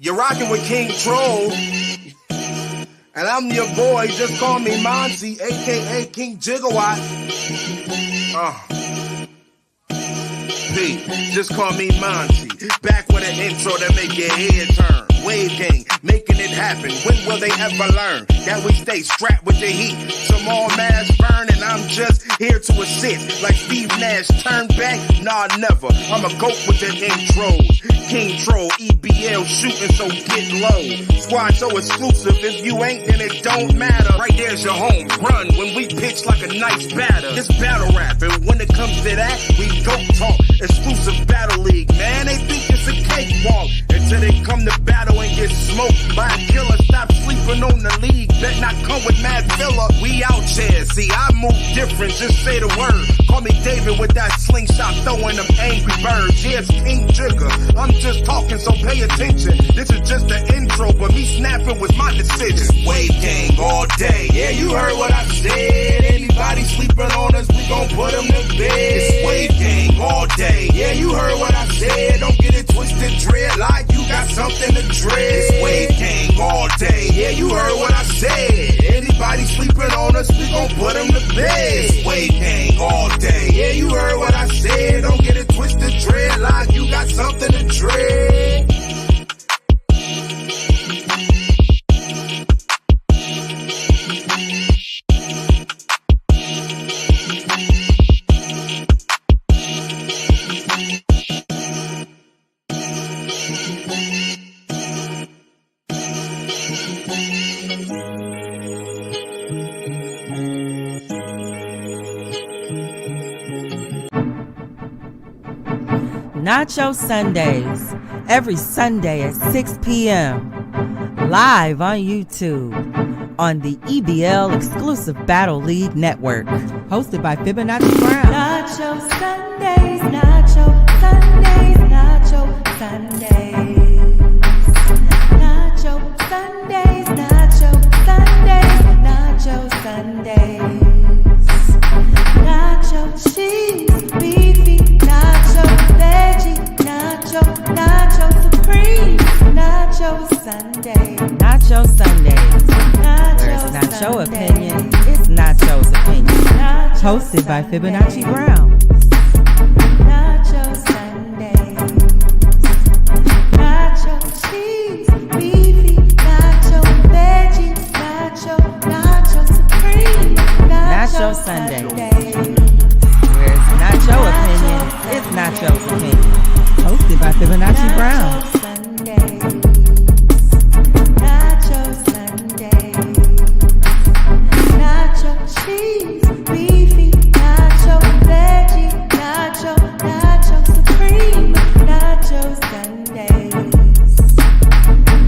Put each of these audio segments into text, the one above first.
You're rocking with King Troll. And I'm your boy, just call me Monty, aka King Gigawatt. Pete, just call me Monty. Back with an intro that make your head turn. Wave gang, making it happen. When will they ever learn that we stay strapped with the heat? Some all mass burn, and I'm just here to assist. Like Steve Nash, turn back? Nah, never. I'm a goat with the intros. King Troll, EBL shooting, so get low. Squad so exclusive, if you ain't, then it don't matter. Right there's your home run when we pitch like a nice batter. This battle rap, and when it comes to that, we go talk. Exclusive battle league, man, they think it's a cakewalk. Until they come to battle and get smoked by a killer. Stop sleeping on the league, bet not come with mad filler. We out here, see I move different, just say the word. Call me David with that slingshot, throwing them angry birds. Yes, King Jigger, I'm just talking, so pay attention. This is just the intro, but me snapping was my decision. Wave gang all day, yeah, you heard what I said. Anybody sleeping on us, we gon' put them to bed. It's wave gang all day, yeah, you heard what I said. Don't get it twisted, dread like you got something to dread. It's wave gang all day, yeah, you heard what I said. Anybody sleeping on us, we gon' put them to bed. It's wave gang all day, yeah, you heard what I said. Don't get it twisted, dread like you got something to dread. Nacho Sundays, every Sunday at 6 p.m. Live on YouTube on the EBL exclusive Battle League Network. Hosted by Fibonacci Brown. Nacho Sundays, Nacho Sundays, Nacho Sundays. Nacho Sundays, Nacho Sundays, Nacho Sundays. Nacho cheese, beefy, nacho veggie, nacho, nacho supreme, nacho Sunday. Nacho Sundays. Nacho Where it's not your Sunday. opinion, it's Nacho's opinion. Nacho Hosted by Sunday. Fibonacci Brown. Nacho Sundays. Nacho cheese, beefy, nacho veggie, nacho, nacho supreme, Nacho Sundays. Where it's not your opinion, it's Nacho's opinion. Hosted by Fibonacci Brown. Nacho Sundays. Nacho cheese, beefy, nacho veggie, nacho, nacho supreme, nacho Sundays.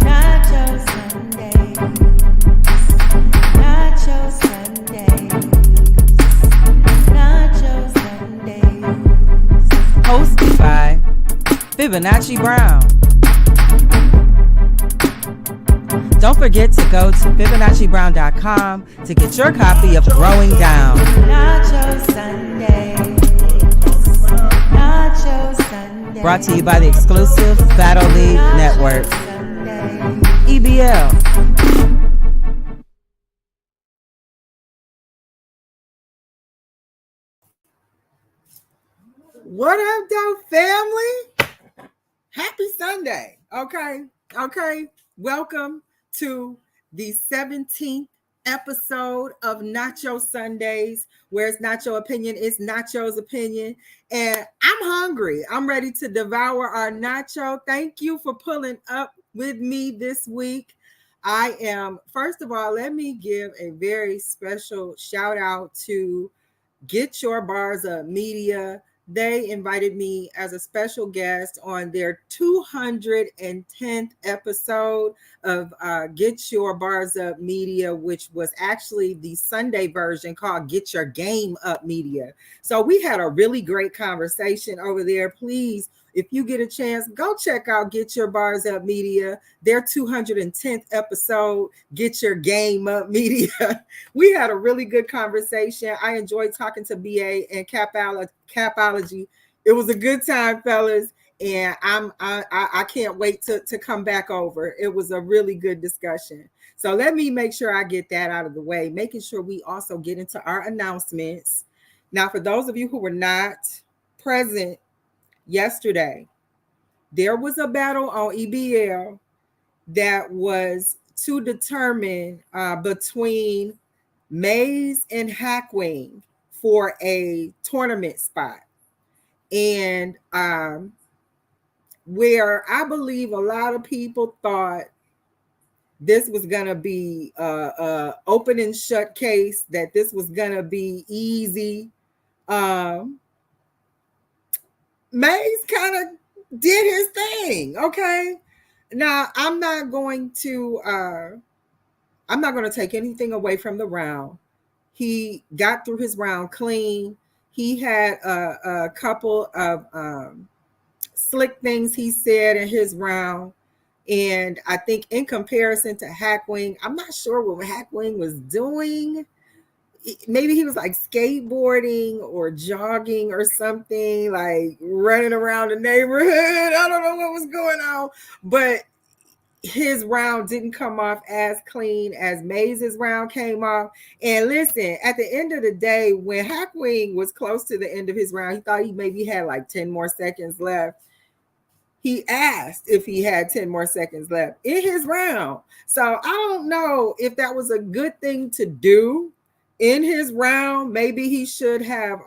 Nacho Sundays. Nacho Sundays. Nacho Sundays. Hosted by Fibonacci Brown. Don't forget to go to FibonacciBrown.com to get your copy of Growing Down. Nacho Sundays. Nacho Sundays. Brought to you by the exclusive Battle League Network. EBL. What up, though, family? Happy Sunday. Okay. Welcome to the 17th episode of Nacho Sundays, where it's not your opinion, it's Nacho's opinion. And I'm hungry. I'm ready to devour our nacho. Thank you for pulling up with me this week. First of all, let me give a very special shout out to Get Your Bars Up Media. They invited me as a special guest on their 210th episode of Get Your Bars Up Media, which was actually the Sunday version called Get Your Game Up Media. So we had a really great conversation over there. Please, if you get a chance, go check out Get Your Bars Up Media, their 210th episode, Get Your Game Up Media. We had a really good conversation. I enjoyed talking to BA and Capology. It was a good time, fellas. and I can't wait to come back over. It was a really good discussion. So let me make sure I get that out of the way, making sure we also get into our announcements. Now, for those of you who were not present yesterday, there was a battle on EBL that was to determine between Maze and Hackwing for a tournament spot. And where I believe a lot of people thought this was going to be a open and shut case, that this was going to be easy. Maze kind of did his thing. Okay. Now I'm not going to take anything away from the round. He got through his round clean. He had a couple of slick things he said in his round. And I think in comparison to Hackwing, I'm not sure what Hackwing was doing. Maybe he was like skateboarding or jogging or something, like running around the neighborhood. I don't know what was going on, but his round didn't come off as clean as Maze's round came off. And listen, at the end of the day, when Hackwing was close to the end of his round, he thought he maybe had like 10 more seconds left. He asked if he had 10 more seconds left in his round. So I don't know if that was a good thing to do in his round. Maybe he should have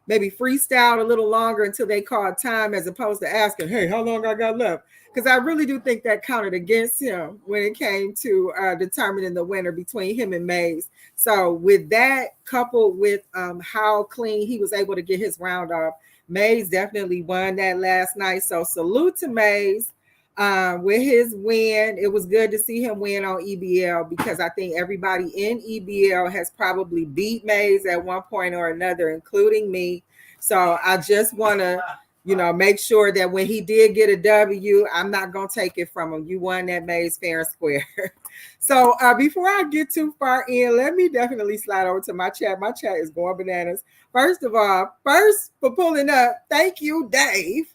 maybe freestyled a little longer until they called time, as opposed to asking, hey, how long I got left? Because I really do think that counted against him when it came to determining the winner between him and Maze. So with that, coupled with how clean he was able to get his round off, Maze definitely won that last night. So salute to Maze with his win. It was good to see him win on EBL, because I think everybody in EBL has probably beat Maze at one point or another, including me. So I just want to, make sure that when he did get a W, I'm not going to take it from him. You won that, Maze, fair and square. So before I get too far in, let me definitely slide over to my chat. My chat is going bananas. First of all, for pulling up, thank you, Dave.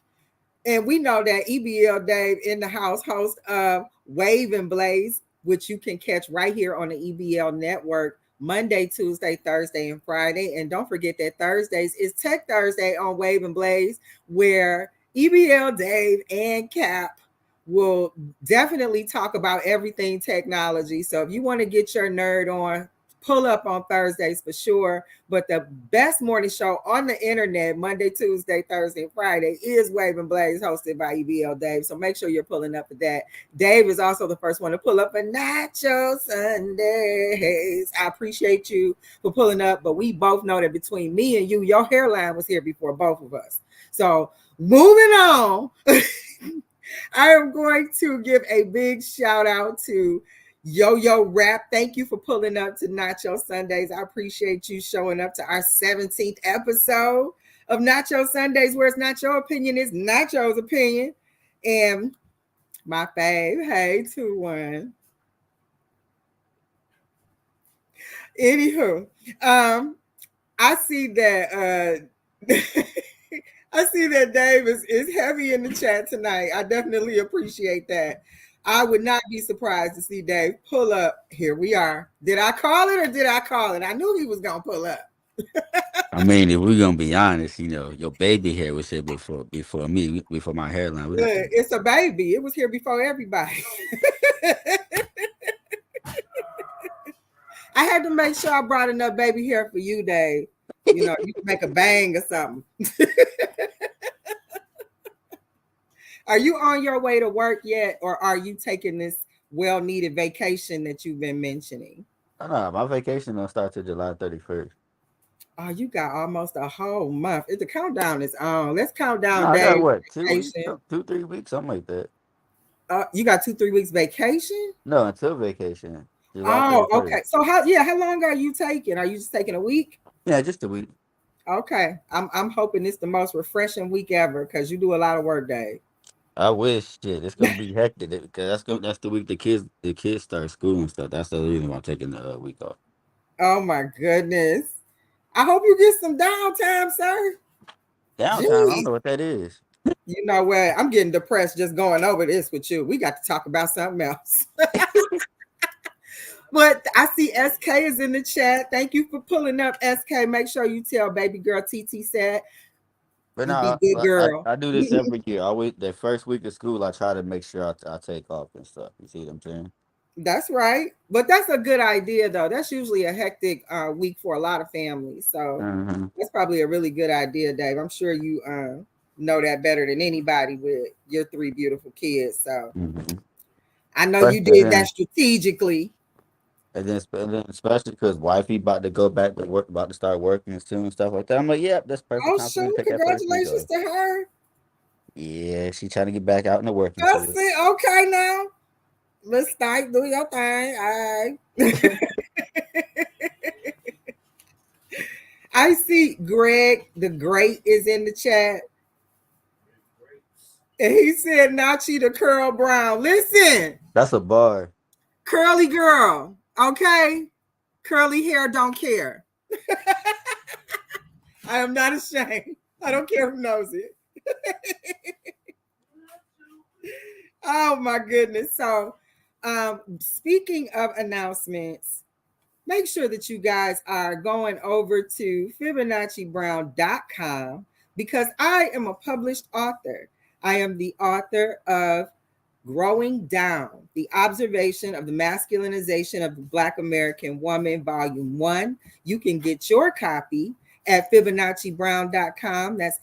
And we know that EBL Dave in the house, host of Wave and Blaze, which you can catch right here on the EBL network Monday, Tuesday, Thursday, and Friday. And don't forget that Thursdays is Tech Thursday on Wave and Blaze, where EBL Dave and Cap will definitely talk about everything technology. So if you want to get your nerd on, pull up on Thursdays for sure. But the best morning show on the internet, Monday, Tuesday, Thursday, and Friday, is Wave and Blaze, hosted by EBL Dave. So make sure you're pulling up for that. Dave is also the first one to pull up for Nacho Sundays. I appreciate you for pulling up, but we both know that between me and you, your hairline was here before both of us. So moving on, I am going to give a big shout out to Yo Rap. Thank you for pulling up to Nacho Sundays. I appreciate you showing up to our 17th episode of Nacho Sundays, where it's not your opinion, it's Nacho's opinion. And my fave, hey, 2-1. Anywho, I see that I see that Dave is heavy in the chat tonight. I definitely appreciate that. I would not be surprised to see Dave pull up. Here we are. Did I call it or did I call it? I knew he was going to pull up. I mean, if we're gonna be honest, your baby hair was here before me, before my hairline. Look, it's a baby. It was here before everybody. I had to make sure I brought enough baby hair for you, Dave. You can make a bang or something. Are you on your way to work yet, or are you taking this well-needed vacation that you've been mentioning? No, my vacation don't start till July 31st. Oh, you got almost a whole month. The countdown is on. Let's count down. No, I got what, 2 weeks, 2-3 weeks, something like that. You got 2-3 weeks vacation? No, until vacation. Oh, okay. So how long are you taking? Are you just taking a week? Yeah, just a week. Okay. I'm hoping it's the most refreshing week ever, because you do a lot of work, Dave. I wish. Shit, it's gonna be hectic because that's the week the kids start school and stuff. That's the reason why I'm taking the week off. Oh my goodness! I hope you get some downtime, sir. Downtime? I don't know what that is. You know what? I'm getting depressed just going over this with you. We got to talk about something else. But I see SK is in the chat. Thank you for pulling up, SK. Make sure you tell baby girl TT said But you be no, good girl. I do this every year. Always the first week of school, I try to make sure I take off and stuff. You see what I'm saying? That's right. But that's a good idea, though. That's usually a hectic week for a lot of families. So Mm-hmm. that's probably a really good idea, Dave. I'm sure you know that better than anybody with your three beautiful kids. So Mm-hmm. I know you Especially did that then, strategically. especially because wifey about to go back to work, about to start working soon and stuff like that. I'm like, yep, that's perfect Oh, time for me to shoot. take that first week Congratulations off. to her. Yeah, she trying to get back out in the working That's field. it. Okay, now. Let's start. Do your thing. All right. I see Greg the Great is in the chat. And he said Nachi the Curl Brown. Listen, That's a bar. curly girl. Okay. Curly hair don't care. I am not ashamed. I don't care who knows it. Oh my goodness. So speaking of announcements, make sure that you guys are going over to FibonacciBrown.com because I am a published author. I am the author of Growing Down, the observation of the masculinization of the Black American woman, Volume 1. You can get your copy at FibonacciBrown.com. That's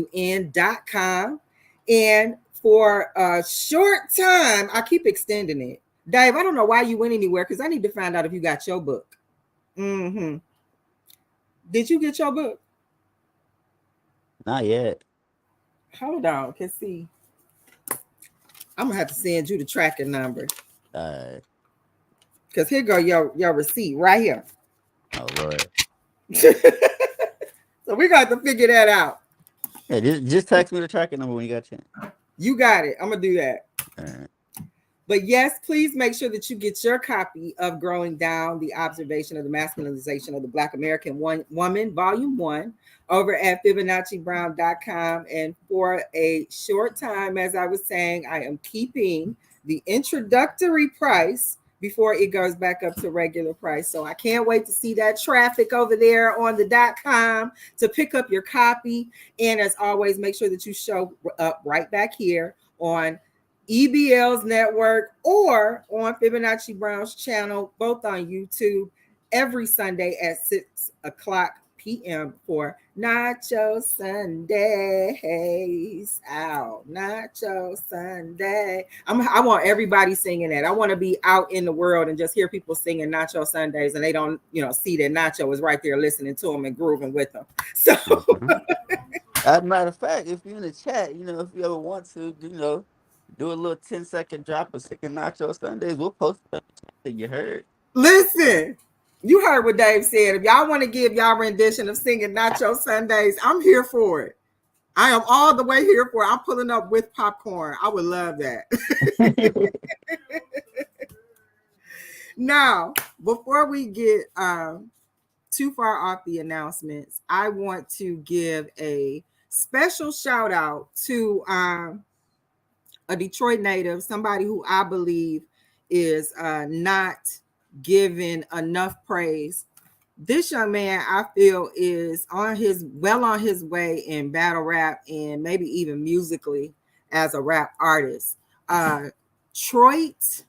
FibonacciBrown.com. And for a short time, I keep extending it. Dave, I don't know why you went anywhere because I need to find out if you got your book. Mm-hmm. Did you get your book? Not yet. Hold on, can see. I'm gonna have to send you the tracking number Uh, because here go your receipt right here. oh Lord. So we got to figure that out. Yeah, just text me the tracking number when you got a chance. You got it. I'm gonna do that. All right. But yes, please make sure that you get your copy of Growing Down, the observation of the masculinization of the Black American woman, Volume 1, over at FibonacciBrown.com. And for a short time, as I was saying, I am keeping the introductory price before it goes back up to regular price. So I can't wait to see that traffic over there on the .com to pick up your copy. And as always, make sure that you show up right back here on EBL's network or on Fibonacci Brown's channel, both on YouTube, every Sunday at 6 o'clock p.m. for Nacho Sundays. Ow, Nacho Sunday. I want everybody singing that. I want to be out in the world and just hear people singing Nacho Sundays and they don't, see that Nacho is right there listening to them and grooving with them. So Mhm. As a matter of fact, if you're in the chat, if you ever want to, do a little 10-second drop of Sick and Nacho Sundays, we'll post it. You heard? listen, you heard what Dave said. If y'all want to give y'all rendition of singing Nacho Sundays, I'm here for it. I am all the way here for it. I'm pulling up with popcorn. I would love that. Now, before we get too far off the announcements, I want to give a special shout out to a Detroit native, somebody who I believe is not given enough praise. This young man, I feel, is on his way in battle rap and maybe even musically as a rap artist. Troit,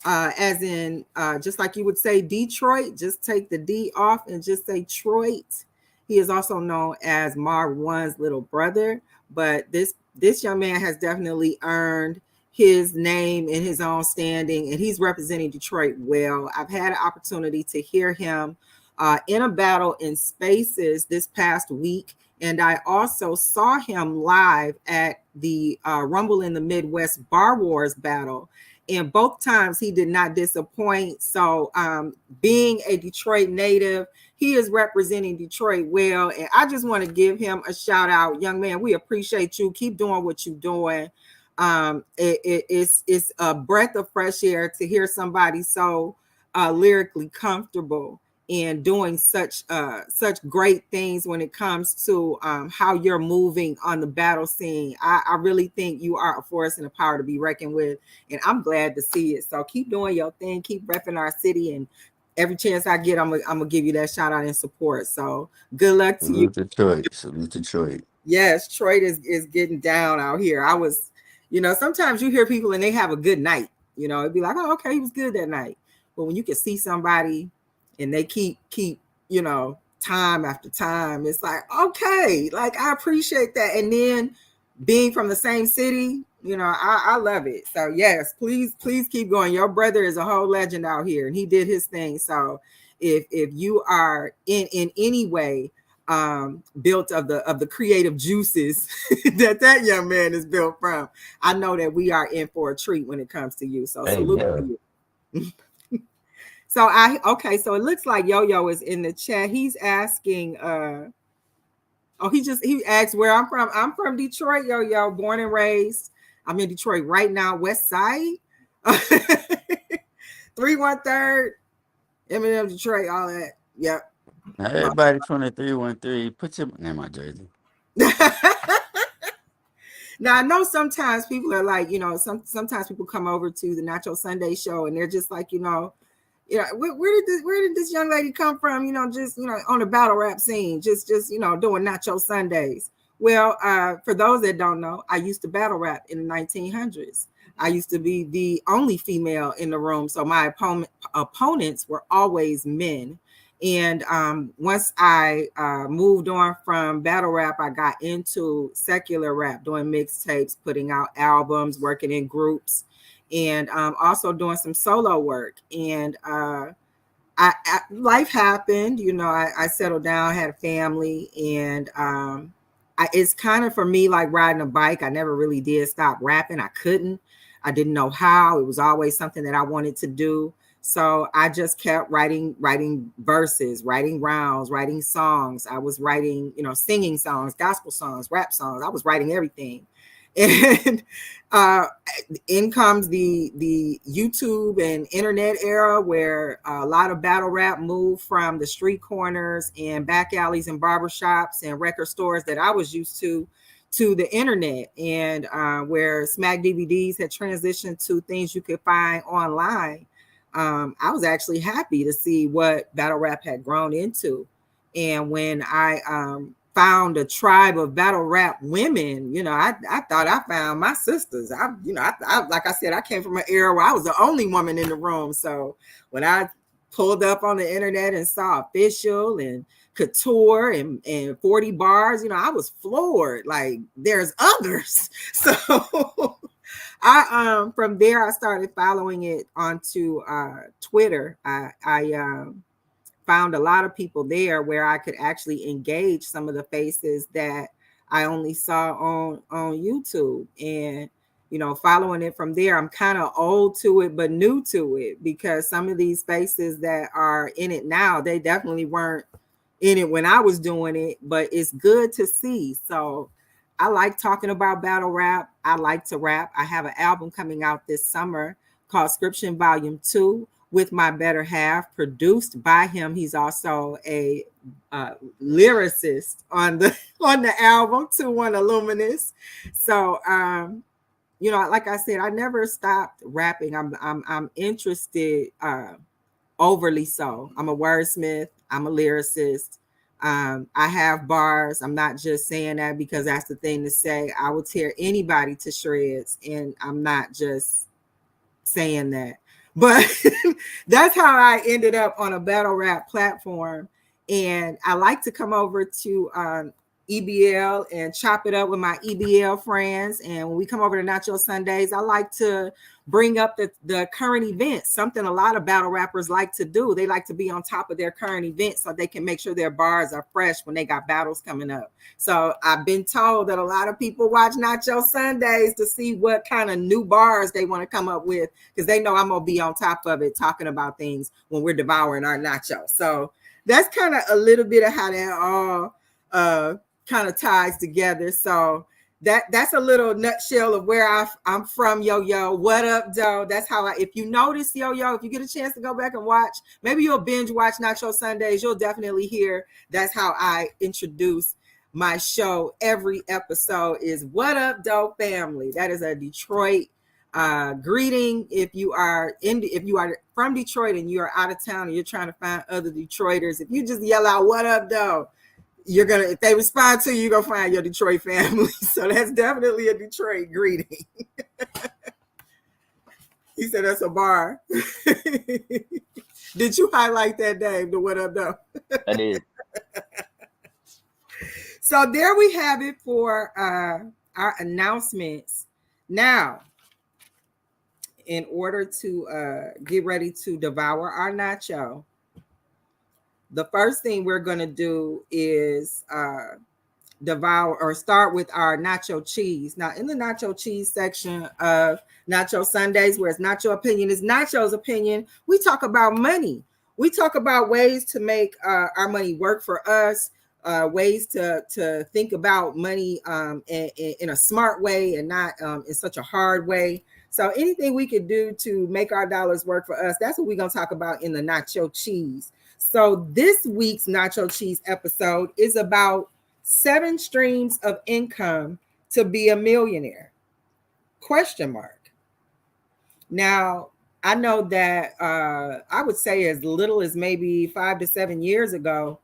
as in just like you would say Detroit, just take the D off and just say Troit. He is also known as Marv One's little brother, but this young man has definitely earned his name in his own standing, and he's representing Detroit well. I've had an opportunity to hear him in a battle in Spaces this past week, and I also saw him live at the Rumble in the Midwest Bar Wars battle. And both times he did not disappoint. So being a Detroit native, he is representing Detroit well. And I just want to give him a shout out. Young man, we appreciate you. Keep doing what you're doing. It's a breath of fresh air to hear somebody so lyrically comfortable and doing such great things when it comes to how you're moving on the battle scene. I really think you are a force and a power to be reckoned with, and I'm glad to see it. So keep doing your thing, keep repping our city, and every chance I get, I'm gonna give you that shout out and support. So good luck to you. Salute Detroit. Salute Detroit. Yes, Detroit is getting down out here. I was, sometimes you hear people and they have a good night. It'd be like, oh, okay, he was good that night. But when you can see somebody and they keep, time after time, it's like, okay, like I appreciate that. And then being from the same city, I love it. So yes, please keep going. Your brother is a whole legend out here and he did his thing. So if you are in any way built of the creative juices that young man is built from, I know that we are in for a treat when it comes to you. So salute to you. So so it looks like Yo-Yo is in the chat. He's asking he asked where I'm from. I'm from Detroit, Yo-Yo, born and raised. I'm in Detroit right now, West Side. 313 Eminem, Detroit, all that. Yep. Now everybody from the 313, put your name my jersey. Now I know sometimes people are like, sometimes people come over to the Nacho Sunday show and they're just like, where did this young lady come from? Just on the battle rap scene, just doing Nacho Sundays. Well, for those that don't know, I used to battle rap in the 1900s. I used to be the only female in the room, so my opponents were always men. And once I moved on from battle rap, I got into secular rap, doing mixtapes, putting out albums, working in groups, and also doing some solo work. And life happened, I settled down, had a family, and it's kind of for me like riding a bike. I never really did stop rapping. I couldn't. I didn't know how. It was always something that I wanted to do. So I just kept writing verses, writing rounds, writing songs. I was writing, singing songs, gospel songs, rap songs. I was writing everything. And in comes the YouTube and internet era where a lot of battle rap moved from the street corners and back alleys and barbershops and record stores that I was used to the internet, and where Smack DVDs had transitioned to things you could find online. I was actually happy to see what battle rap had grown into. And when I found a tribe of battle rap women, I thought I found my sisters. I like I said, I came from an era where I was the only woman in the room. So when I pulled up on the internet and saw Official and Couture and 40 bars, I was floored. Like there's others. So I from there I started following it onto Twitter. I found a lot of people there where I could actually engage some of the faces that I only saw on YouTube. And following it from there, I'm kind of old to it but new to it, because some of these faces that are in it now, they definitely weren't in it when I was doing it, but it's good to see. So I like talking about battle rap. I like to rap. I have an album coming out this summer called Scription Volume 2 with my better half, produced by him. He's also a lyricist on the album, 2-1 Illuminous. So like I said, I never stopped rapping. I'm interested, overly so. I'm a wordsmith. I'm a lyricist. I have bars. I'm not just saying that because that's the thing to say. I will tear anybody to shreds, and I'm not just saying that. But that's how I ended up on a battle rap platform. And I like to come over to EBL and chop it up with my EBL friends. And when we come over to Nacho Sundays, I like to bring up the current events, something a lot of battle rappers like to do. They like to be on top of their current events so they can make sure their bars are fresh when they got battles coming up. So I've been told that a lot of people watch Nacho Sundays to see what kind of new bars they want to come up with, because they know I'm going to be on top of it talking about things when we're devouring our nacho. So that's kind of a little bit of how that all kind of ties together. So that's a little nutshell of where I'm from, yo. What up, though? That's how if you notice, yo, if you get a chance to go back and watch, maybe you'll binge watch Nacho Sundays, you'll definitely hear that's how I introduce my show. Every episode is what up, though, family. That is a Detroit greeting. If you are from Detroit and you are out of town and you're trying to find other Detroiters, if you just yell out what up, though, if they respond to you, you're gonna find your Detroit family. So that's definitely a Detroit greeting. He said that's a bar. Did you highlight that, Dave? The what up, though? I did. So there we have it for our announcements. Now, in order to get ready to devour our nacho, the first thing we're going to do is devour or start with our nacho cheese. Now, in the nacho cheese section of Nacho Sundays, where it's Nacho opinion is Nacho's opinion, we talk about money. We talk about ways to make our money work for us, ways to think about money in a smart way and not in such a hard way. So anything we could do to make our dollars work for us, that's what we're going to talk about in the nacho cheese. So this week's nacho cheese episode is about 7 streams of income to be a millionaire? Question mark. Now, I know that I would say as little as maybe 5 to 7 years ago,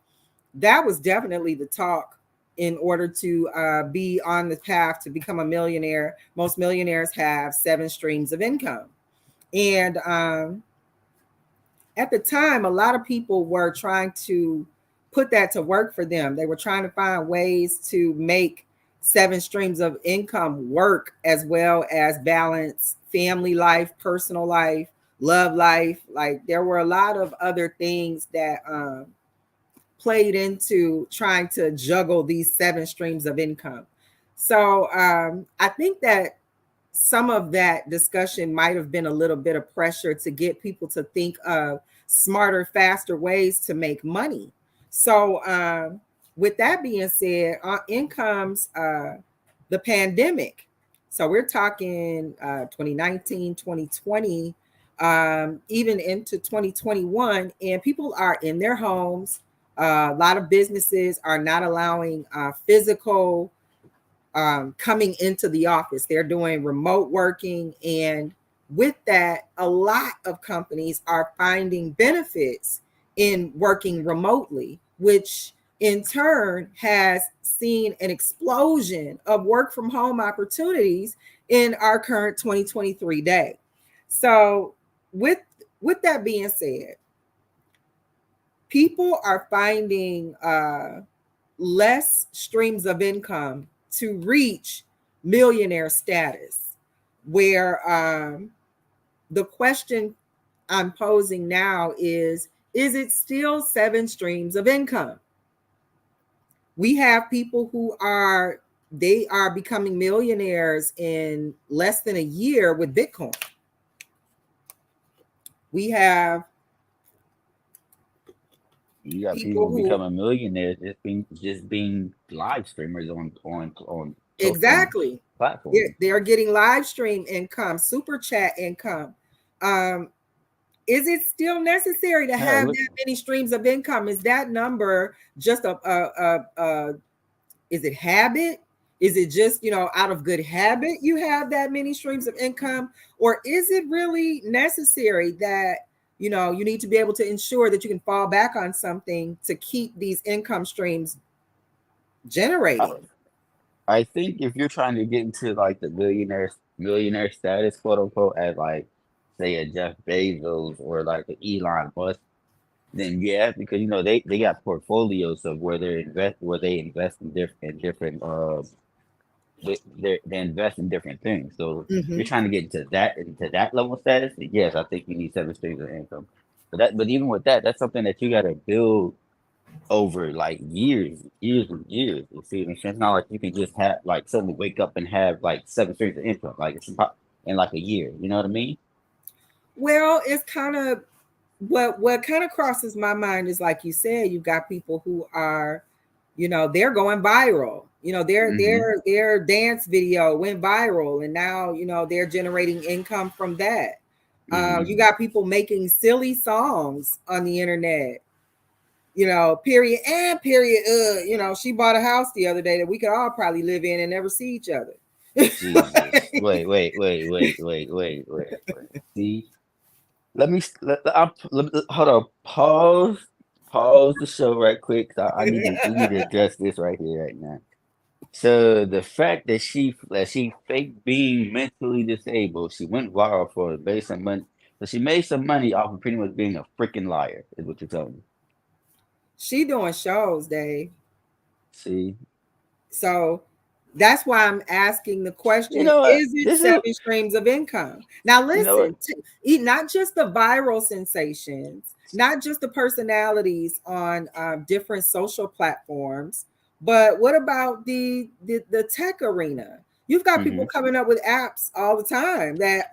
that was definitely the talk in order to be on the path to become a millionaire. Most millionaires have 7 streams of income. And at the time, a lot of people were trying to put that to work for them. They were trying to find ways to make 7 streams of income work, as well as balance family life, personal life, love life. Like there were a lot of other things that played into trying to juggle these 7 streams of income. So I think that some of that discussion might have been a little bit of pressure to get people to think of smarter, faster ways to make money. So with that being said, in comes the pandemic. So we're talking 2019, 2020, even into 2021, and people are in their homes. A lot of businesses are not allowing physical coming into the office. They're doing remote working. And with that, a lot of companies are finding benefits in working remotely, which in turn has seen an explosion of work from home opportunities in our current 2023 day. So with that being said, people are finding less streams of income to reach millionaire status, where the question I'm posing now is it still 7 streams of income? We have people who are becoming millionaires in less than a year with Bitcoin. We have You got people becoming millionaires just being live streamers on exactly platforms. They're getting live stream income, super chat income. Is it still necessary to have that many streams of income? Is that number just is it habit? Is it just, out of good habit you have that many streams of income? Or is it really necessary that, you need to be able to ensure that you can fall back on something to keep these income streams generating? I think if you're trying to get into like the millionaire status, quote unquote, as like say a Jeff Bezos or like an Elon Musk, then yeah, because they got portfolios of where they invest in different they invest in different things. So if you're trying to get into that level of status, yes, I think you need 7 streams of income. But even with that, that's something that you got to build over like years and years. You see, it's not like you can just have like suddenly wake up and have like 7 streams of income, like it's in like a year. You know what I mean? Well, it's kind of what kind of crosses my mind is, like you said, you've got people who are, they're going viral. Their dance video went viral, and now they're generating income from that. You got people making silly songs on the internet. Period and period. She bought a house the other day that we could all probably live in and never see each other. Jesus. Wait. See, hold on. Pause the show right quick. 'Cause we need to address this right here, right now. So the fact that she faked being mentally disabled, she went viral for it, based on money. So she made some money off of pretty much being a freaking liar, is what you're telling me. She doing shows, Dave. See, so that's why I'm asking the question: you know what? Is it seven streams of income? Now, listen, not just the viral sensations, not just the personalities on different social platforms, but what about the tech arena? You've got people coming up with apps all the time that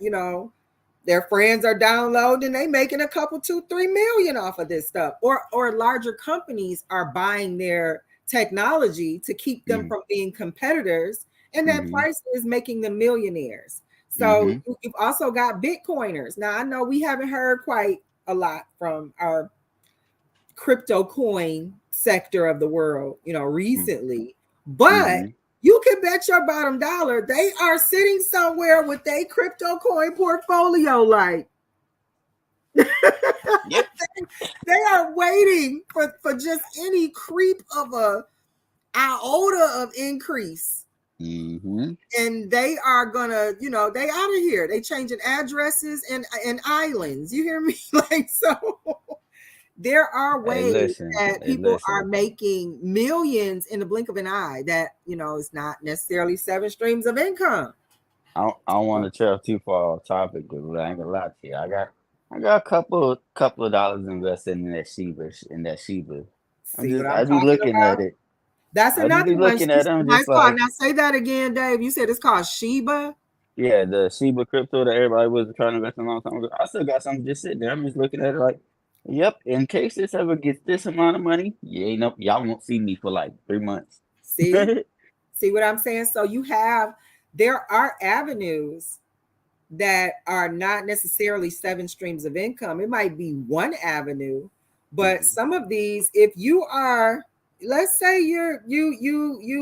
their friends are downloading and they making a couple 2-3 million off of this stuff, or larger companies are buying their technology to keep them from being competitors, and that price is making them millionaires. So you've also got Bitcoiners. Now, I know we haven't heard quite a lot from our crypto coin sector of the world, recently, but you can bet your bottom dollar they are sitting somewhere with a crypto coin portfolio. Like, yep. they are waiting for just any creep of a iota of increase. And they are gonna, they out of here. They changing addresses and islands. You hear me? Like, so there are ways that people are making millions in the blink of an eye that, is not necessarily 7 streams of income. I don't want to trail too far off topic, but I ain't gonna lie to you. I got a couple of dollars invested in that Shiba. I be looking at it. That's another one. Looking at them, just like, now say that again, Dave. You said it's called Shiba. Yeah, the Shiba crypto that everybody was trying to invest in a long time ago. I still got something just sitting there. I'm just looking at it like, yep. In case this ever gets this amount of money, y'all won't see me for like 3 months. See what I'm saying? So there are avenues that are not necessarily 7 streams of income. It might be one avenue, but some of these, if you are, let's say you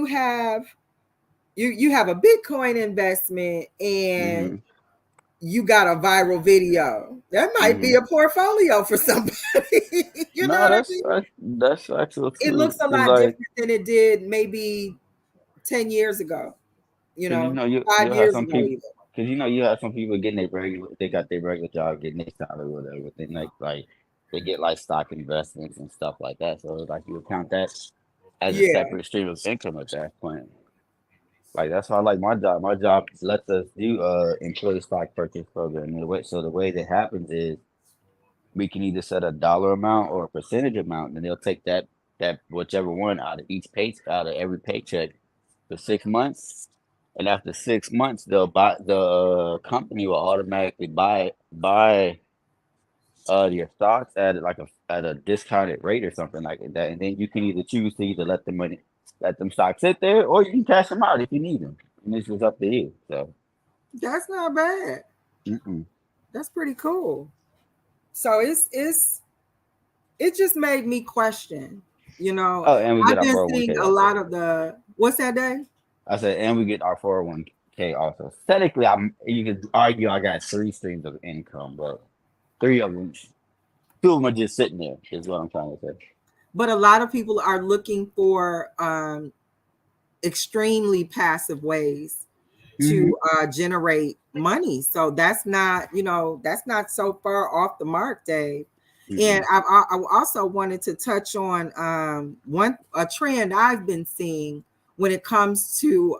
have a Bitcoin investment and you got a viral video, that might be a portfolio for somebody. That's actually it looks a lot different than it did maybe 10 years ago. 5 years ago, even. Because you have some people getting they got their regular job, getting their salary or whatever. They like they get like stock investments and stuff like that. So like you would count that as a separate stream of income at that point. Like, that's why I like my job. My job lets us do employee stock purchase program. So the way that happens is we can either set a dollar amount or a percentage amount, and they'll take that whichever one out of every paycheck for 6 months. And after 6 months, the company will automatically buy your stocks at a discounted rate or something like that, and then you can either choose to let them stocks sit there, or you can cash them out if you need them. And this is up to you. So that's not bad. That's pretty cool. So it just made me question. Oh, and we get I've our been 401k. seeing a lot of the what's that, Dave? I said, and we get our 401k also. Technically, you could argue I got 3 streams of income, but 3 of them, 2 of them are just sitting there, is what I'm trying to say. But a lot of people are looking for extremely passive ways to generate money. So that's not so far off the mark, Dave. And I also wanted to touch on a trend I've been seeing when it comes to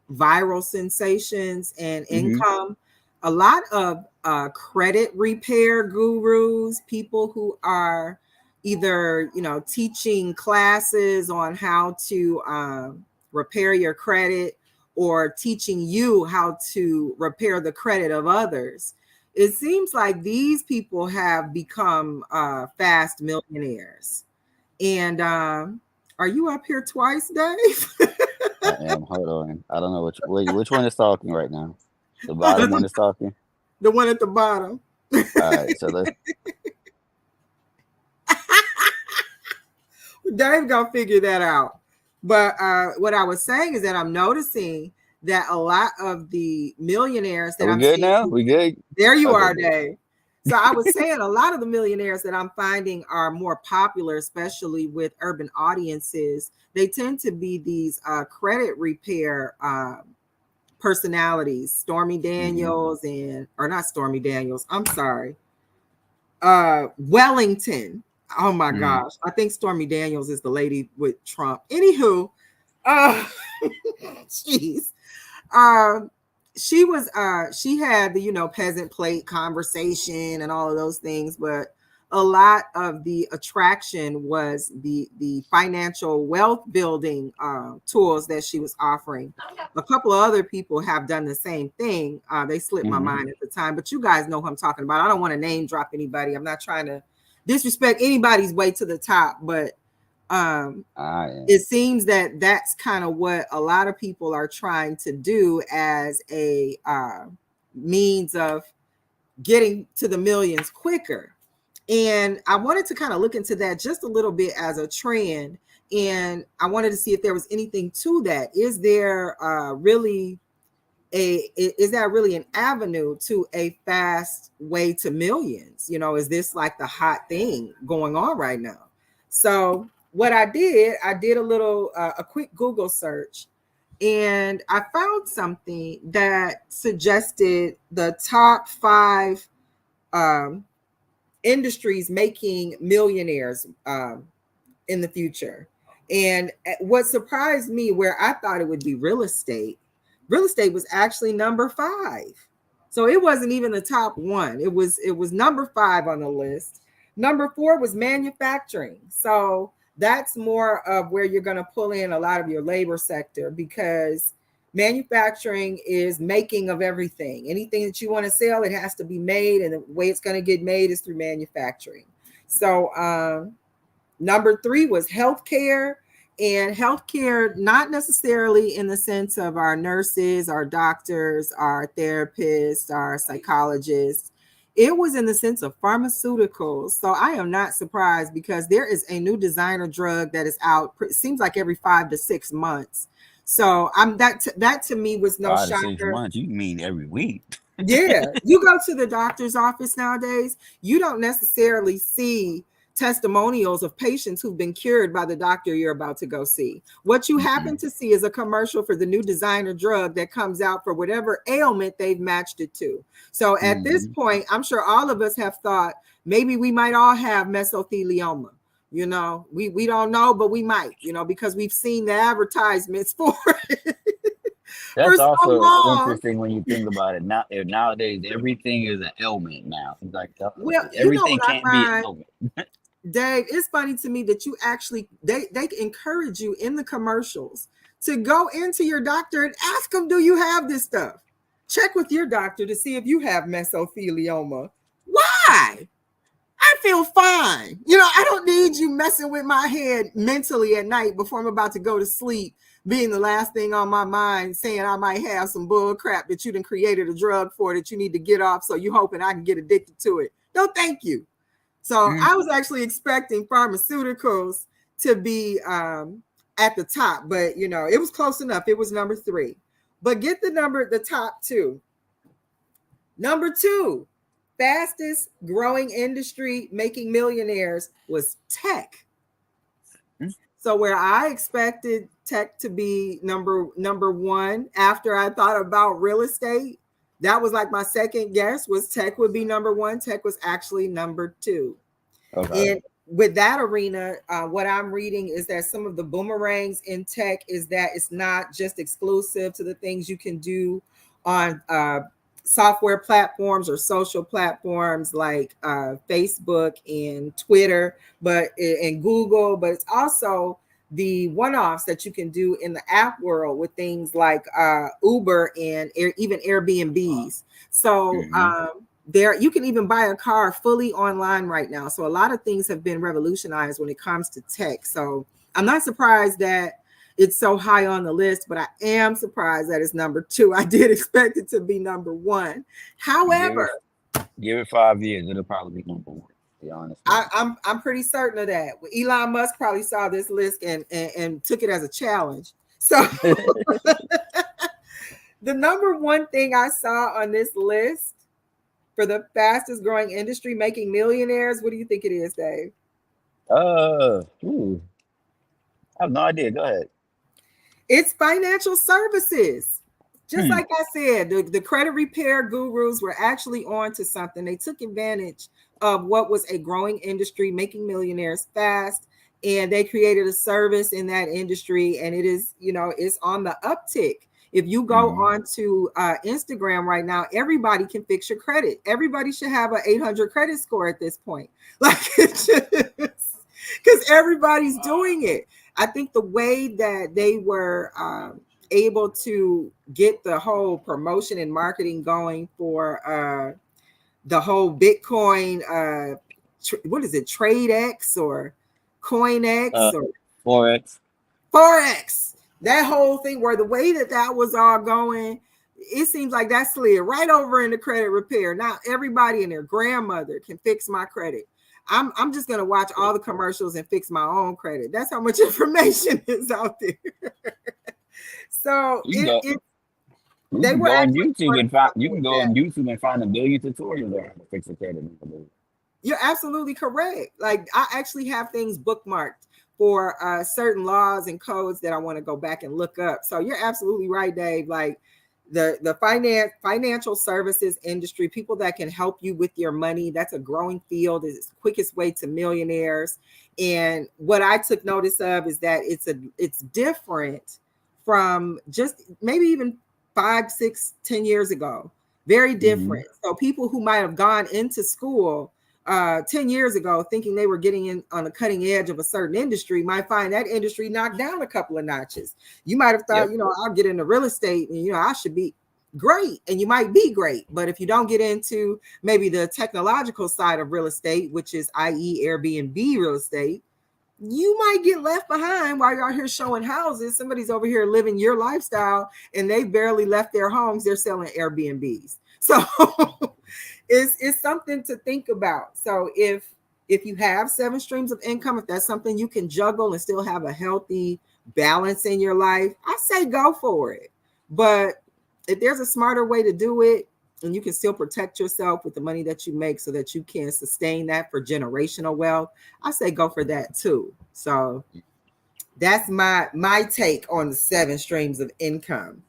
viral sensations and income. A lot of credit repair gurus, people who are either teaching classes on how to repair your credit, or teaching you how to repair the credit of others. It seems like these people have become fast millionaires. And are you up here twice, Dave? Hold on. I don't know which one is talking right now. The bottom one is talking. The one at the bottom. All right, so let's. Dave gonna figure that out. But what I was saying is that I'm noticing that a lot of the millionaires that Are we I'm good seeing, now? We good? there you Okay, are, good. Dave. So I was saying a lot of the millionaires that I'm finding are more popular, especially with urban audiences. They tend to be these credit repair personalities, Stormy Daniels or not Stormy Daniels. I'm sorry. Wellington. Oh my gosh. I think Stormy Daniels is the lady with Trump. Anywho, uh jeez. Um she had the peasant plate conversation and all of those things, but a lot of the attraction was the financial wealth building tools that she was offering. A couple of other people have done the same thing. They slipped my mind at the time, but you guys know who I'm talking about. I don't want to name drop anybody. I'm not trying to disrespect anybody's way to the top, but it seems that that's kind of what a lot of people are trying to do as a means of getting to the millions quicker. And I wanted to kind of look into that just a little bit as a trend. And I wanted to see if there was anything to that. Is there really an avenue to a fast way to millions? Is this like the hot thing going on right now? So what I did a quick Google search, and I found something that suggested the top 5 industries making millionaires in the future. And what surprised me, where I thought it would be real estate was actually number 5. So it wasn't even the top 1. It was number 5 on the list. Number 4 was manufacturing. So that's more of where you're going to pull in a lot of your labor sector, because manufacturing is making of everything. Anything that you want to sell, it has to be made, and the way it's going to get made is through manufacturing. So number 3 was healthcare. And healthcare, not necessarily in the sense of our nurses, our doctors, our therapists, our psychologists. It was in the sense of pharmaceuticals. So I am not surprised, because there is a new designer drug that is out. It seems like every 5 to 6 months. So that to me was no 5 to 6 shocker. months. You mean every week? Yeah, you go to the doctor's office nowadays, you don't necessarily see testimonials of patients who've been cured by the doctor you're about to go see. What you happen to see is a commercial for the new designer drug that comes out for whatever ailment they've matched it to. So at this point, I'm sure all of us have thought maybe we might all have mesothelioma. We don't know, but we might, because we've seen the advertisements for it. That's so also long. interesting when you think about it. Nowadays, everything is an ailment now. It's like Well, everything what I can't be an find, ailment. Dave, it's funny to me that you actually they encourage you in the commercials to go into your doctor and ask them, do you have this stuff? Check with your doctor to see if you have mesothelioma. Why? I feel fine. I don't need you messing with my head mentally at night before I'm about to go to sleep, being the last thing on my mind, saying I might have some bull crap that you done created a drug for that you need to get off, so you hoping I can get addicted to it. No, thank you. So I was actually expecting pharmaceuticals to be at the top, but it was close enough. It was number 3. But get the top 2. Number 2, fastest growing industry making millionaires was tech. So where I expected tech to be number 1 after I thought about real estate, that was like my second guess, was tech would be number 1. Tech was actually number 2. Okay. And with that arena, what I'm reading is that some of the boomerangs in tech is that it's not just exclusive to the things you can do on software platforms or social platforms like Facebook and Twitter, and Google, but it's also the one-offs that you can do in the app world with things like Uber and even Airbnbs. So there, you can even buy a car fully online right now. So a lot of things have been revolutionized when it comes to tech. So I'm not surprised that it's so high on the list, but I am surprised that it's number 2. I did expect it to be number 1. Give However, it, give it 5 years. It'll probably be number one. To be honest with you. I'm pretty certain of that. Well, Elon Musk probably saw this list and took it as a challenge. So the number 1 thing I saw on this list for the fastest growing industry making millionaires, what do you think it is, Dave? Ooh, I have no idea. Go ahead. It's financial services. Just Hmm. like I said, the credit repair gurus were actually on to something. They took advantage of what was a growing industry, making millionaires fast, and they created a service in that industry, and it is, it's on the uptick. If you go Mhm. on to Instagram right now, everybody can fix your credit. Everybody should have an 800 credit score at this point. Like, because everybody's doing it. I think the way that they were able to get the whole promotion and marketing going for the whole Bitcoin, what is it, Trade X or CoinX or Forex. Forex, that whole thing, where the way that was all going, it seems like that slid right over into credit repair. Now everybody and their grandmother can fix my credit. I'm just gonna watch all the commercials and fix my own credit. That's how much information is out there. So You can go. You they can were go on actually YouTube doing and find. something You can with go that. on YouTube and find a million tutorials on how to fix a credit. You're absolutely correct. Like, I actually have things bookmarked for certain laws and codes that I want to go back and look up. So you're absolutely right, Dave. Like, the financial services industry, people that can help you with your money, that's a growing field. It's the quickest way to millionaires. And what I took notice of is that it's different from just maybe even 5, 6, 10 years ago. Very Mm-hmm. different. So people who might have gone into school 10 years ago thinking they were getting in on the cutting edge of a certain industry might find that industry knocked down a couple of notches. You might have thought, Yep. I'll get into real estate and, I should be great. And you might be great. But if you don't get into maybe the technological side of real estate, which is i.e. Airbnb real estate, you might get left behind while you're out here showing houses. Somebody's over here living your lifestyle and they barely left their homes. They're selling Airbnbs. So it's something to think about. So if you have 7 streams of income, if that's something you can juggle and still have a healthy balance in your life, I say go for it. But if there's a smarter way to do it and you can still protect yourself with the money that you make so that you can sustain that for generational wealth, I say go for that too. So that's my take on the 7 streams of income.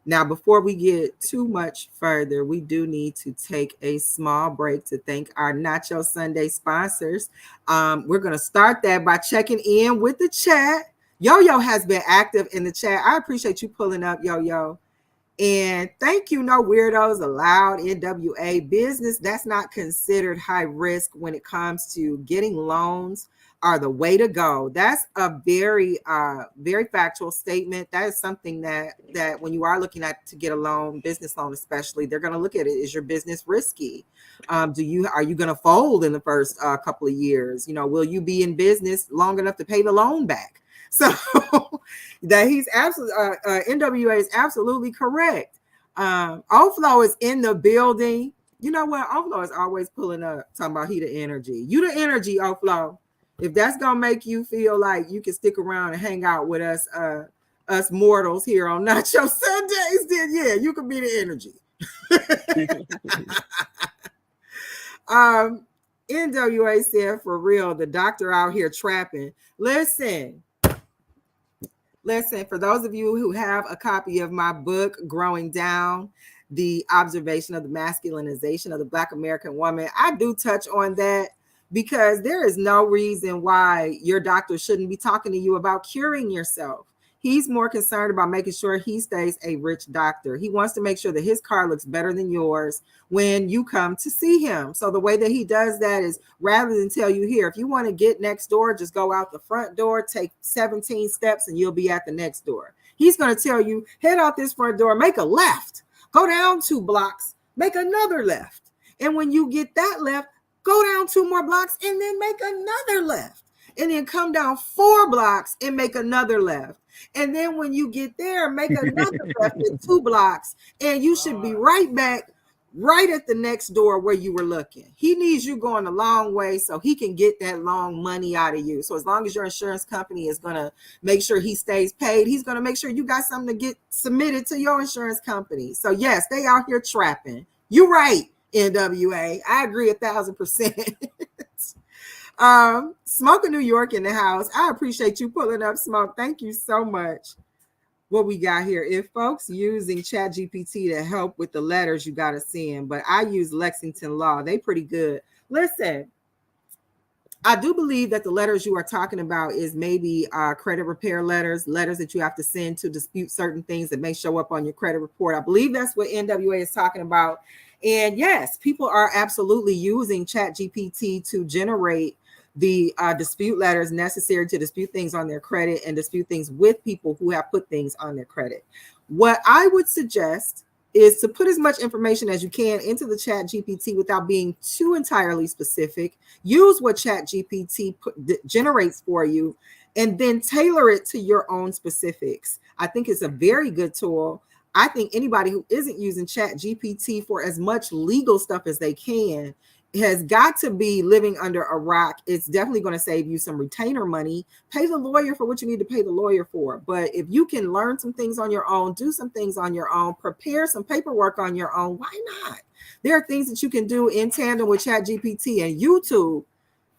Now, before we get too much further, we do need to take a small break to thank our Nacho Sunday sponsors. We're going to start that by checking in with the chat. Yo-Yo has been active in the chat. I appreciate you pulling up, Yo-Yo. And thank you, No Weirdos Allowed, NWA. Business that's not considered high risk when it comes to getting loans are the way to go. That's a very, very factual statement. That is something that when you are looking at to get a loan, business loan especially, they're going to look at it. Is your business risky? Are you going to fold in the first couple of years? Will you be in business long enough to pay the loan back? So that he's absolutely NWA is absolutely correct. Oflo is in the building. You know what? Oflo is always pulling up, talking about he the energy. You the energy, Oflo. If that's gonna make you feel like you can stick around and hang out with us, us mortals here on Nacho Sundays, then yeah, you can be the energy. NWA said, for real, the doctor out here trapping. Listen, for those of you who have a copy of my book, Growing Down, the observation of the masculinization of the Black American woman, I do touch on that because there is no reason why your doctor shouldn't be talking to you about curing yourself. He's more concerned about making sure he stays a rich doctor. He wants to make sure that his car looks better than yours when you come to see him. So the way that he does that is, rather than tell you, here, if you want to get next door, just go out the front door, take 17 steps, and you'll be at the next door. He's going to tell you, head out this front door, make a left, go down 2 blocks, make another left. And when you get that left, go down 2 more blocks and then make another left. and then come down 4 blocks and make another left. And then when you get there, make another left at 2 blocks, and you should be right back right at the next door where you were looking. He needs you going a long way so he can get that long money out of you. So as long as your insurance company is going to make sure he stays paid, he's going to make sure you got something to get submitted to your insurance company. So yes, they out here trapping. You're right, NWA. I agree 1,000%. Smoke of New York in the house. I appreciate you pulling up, Smoke. Thank you so much. What we got here? If folks using ChatGPT to help with the letters, you got to send, but I use Lexington Law. They pretty good. Listen, I do believe that the letters you are talking about is maybe credit repair letters that you have to send to dispute certain things that may show up on your credit report. I believe that's what NWA is talking about. And yes, people are absolutely using ChatGPT to generate the dispute letters necessary to dispute things on their credit and dispute things with people who have put things on their credit. What I would suggest is to put as much information as you can into the ChatGPT without being too entirely specific. Use what ChatGPT generates for you and then tailor it to your own specifics. I think it's a very good tool. I think anybody who isn't using ChatGPT for as much legal stuff as they can has got to be living under a rock. It's definitely going to save you some retainer money. Pay the lawyer for what you need to pay the lawyer for. But if you can learn some things on your own, do some things on your own, prepare some paperwork on your own, why not? There are things that you can do in tandem with ChatGPT and YouTube.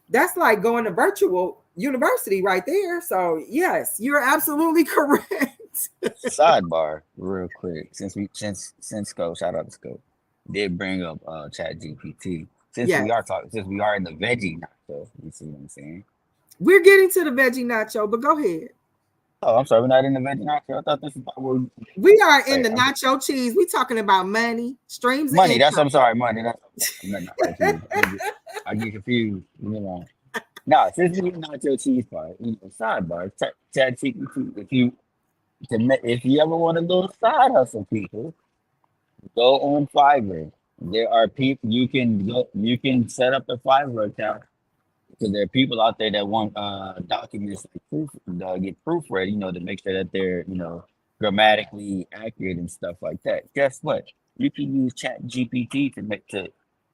That's like going to virtual university right there. So yes, you're absolutely correct. Sidebar, real quick, since Scope, shout out to Scope, did bring up ChatGPT. Since we are in the veggie nacho, you see what I'm saying? We're getting to the veggie nacho, but go ahead. Oh, I'm sorry, we're not in the veggie nacho. I thought this was about we are in the nacho cheese. We're talking about money, streams of money. income. I'm sorry, money. I get confused. You know. No, since we're in the nacho cheese part, sidebar, ChatGPT. If you ever want a little side hustle, people, go on Fiverr. There are people you can set up a Fiverr account because there are people out there that want documents like proof, get proofread, to make sure that they're grammatically accurate and stuff like that. Guess what? You can use ChatGPT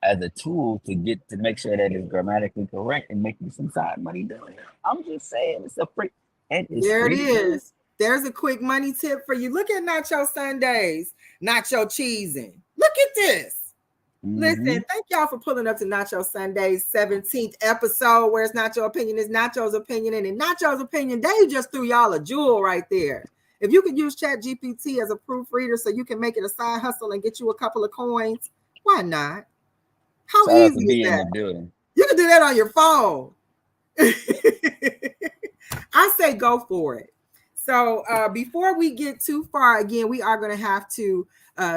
as a tool to make sure that it's grammatically correct and make you some side money doing it. I'm just saying, it's a free. There it is. There's a quick money tip for you. Look at Nacho Sundays, Nacho Cheesing. Look at this. Mm-hmm. Listen, thank y'all for pulling up to Nacho Sunday's 17th episode, where it's not your opinion, it's Nacho's opinion. And in Nacho's opinion, Dave just threw y'all a jewel right there. If you could use ChatGPT as a proofreader so you can make it a side hustle and get you a couple of coins, why not? How Shout easy is that? You can do that on your phone. I say go for it. So before we get too far, again, we are going to have to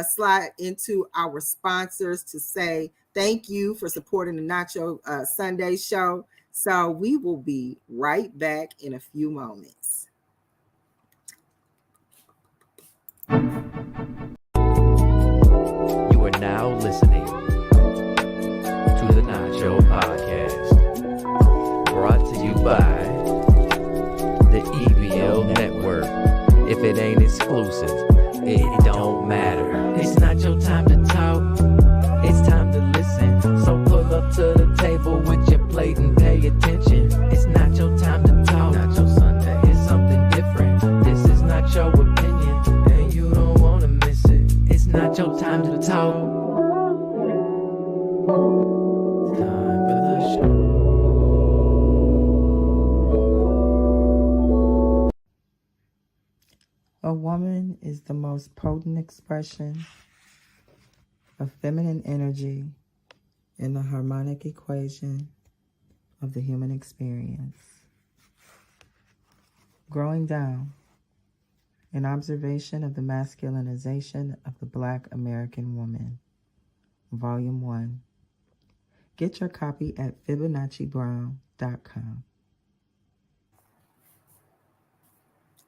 slide into our sponsors to say thank you for supporting the Nacho Sunday show. So we will be right back in a few moments. You are now listening to the Nacho Podcast, brought to you by the EBL Network. If it ain't exclusive, it don't matter. It's not your time to talk, it's time to listen. So pull up to the table with your plate and pay attention. It's not your time to talk. Nacho Sunday is something different. This is not your opinion, and you don't want to miss it. It's not your time to talk. It's time for the show. A woman is the most potent expression of feminine energy in the harmonic equation of the human experience. Growing Down, an observation of the masculinization of the Black American woman, Volume 1. Get your copy at FibonacciBrown.com.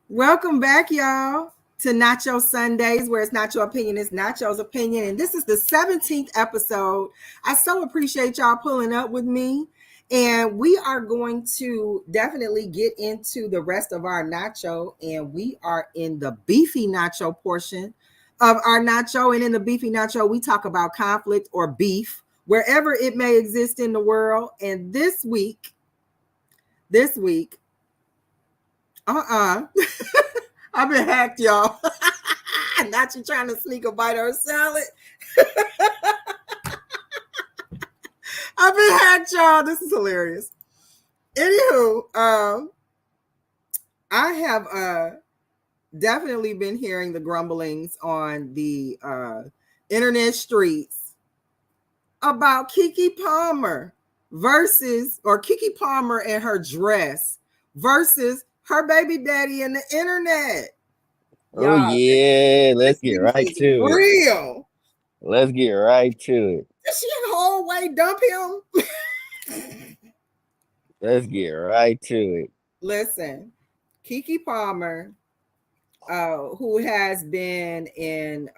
Welcome back, y'all, to Nacho Sundays, where it's not your opinion, it's Nacho's opinion. And this is the 17th episode. I so appreciate y'all pulling up with me. And we are going to definitely get into the rest of our nacho. And we are in the beefy nacho portion of our nacho. And in the beefy nacho, we talk about conflict or beef wherever it may exist in the world. And this week, I've been hacked, y'all. Not you trying to sneak a bite of her salad. I've been hacked, y'all. This is hilarious. Anywho, I have definitely been hearing the grumblings on the internet streets about Keke Palmer Keke Palmer and her dress versus her baby daddy and the internet. Oh Y'all, yeah, let's get this right is to it. real. Let's get right to it. Did she whole way dump him? Let's get right to it. Listen, Keke Palmer, who has been in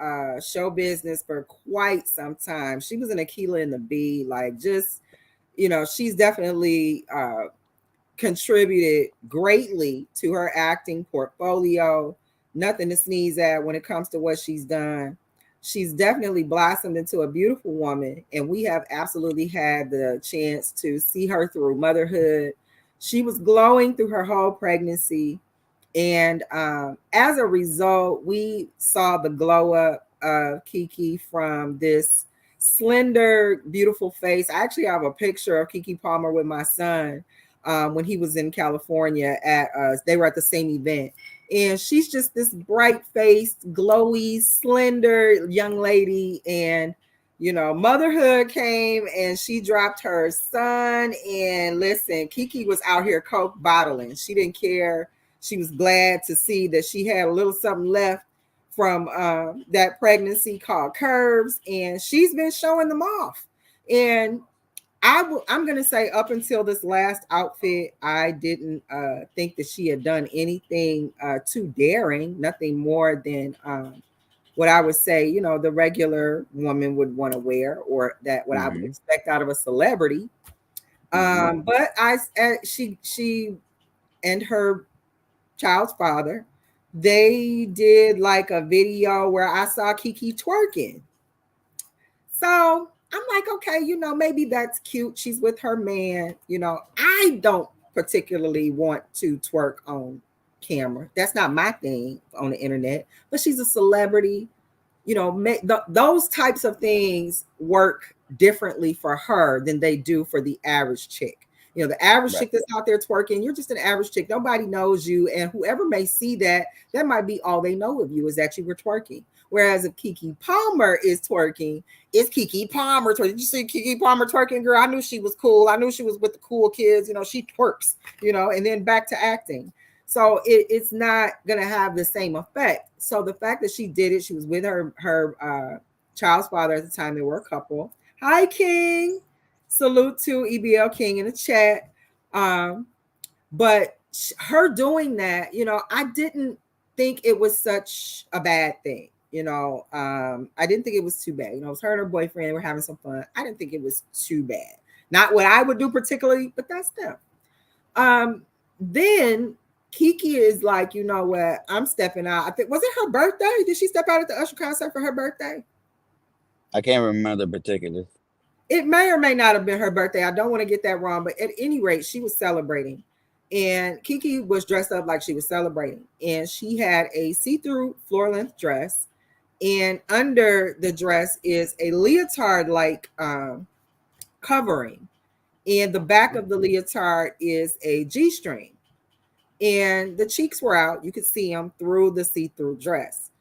show business for quite some time. She was in Aquila and the Bee, like just, she's definitely contributed greatly to her acting portfolio. Nothing to sneeze at when it comes to what she's done. She's definitely blossomed into a beautiful woman, and we have absolutely had the chance to see her through motherhood. She was glowing through her whole pregnancy. And as a result, we saw the glow up of Keke from this slender, beautiful face. I actually have a picture of Keke Palmer with my son when he was in California they were at the same event. And she's just this bright faced, glowy, slender young lady. And, motherhood came and she dropped her son. And listen, Keke was out here coke bottling. She didn't care. She was glad to see that she had a little something left from that pregnancy called curves. And she's been showing them off. And I'm going to say up until this last outfit, I didn't think that she had done anything too daring, nothing more than what I would say, the regular woman would want to wear, or that what I would expect out of a celebrity. But she and her child's father, they did like a video where I saw Keke twerking. So I'm like, okay, maybe that's cute. She's with her man. I don't particularly want to twerk on camera. That's not my thing on the internet, but she's a celebrity. Those types of things work differently for her than they do for the average chick. The average chick that's out there twerking, you're just an average chick. Nobody knows you. And whoever may see that might be all they know of you is that you were twerking. Whereas if Keke Palmer is twerking, it's Keke Palmer twerking. Did you see Keke Palmer twerking, girl? I knew she was cool. I knew she was with the cool kids. She twerks, and then back to acting. So it's not going to have the same effect. So the fact that she did it, she was with her child's father at the time. They were a couple. Hi, King. Salute to EBL King in the chat. But her doing that, I didn't think it was such a bad thing. I didn't think it was too bad. It was her and her boyfriend. They were having some fun. I didn't think it was too bad. Not what I would do particularly, but that's them. Then Keke is like, you know what? I'm stepping out. I think, was it her birthday? Did she step out at the Usher concert for her birthday? I can't remember the particulars. It may or may not have been her birthday. I don't want to get that wrong, but at any rate, she was celebrating. And Keke was dressed up like she was celebrating. And she had a see-through floor-length dress. And under the dress is a leotard-like covering. And the back of the leotard is a G-string. And the cheeks were out. You could see them through the see-through dress.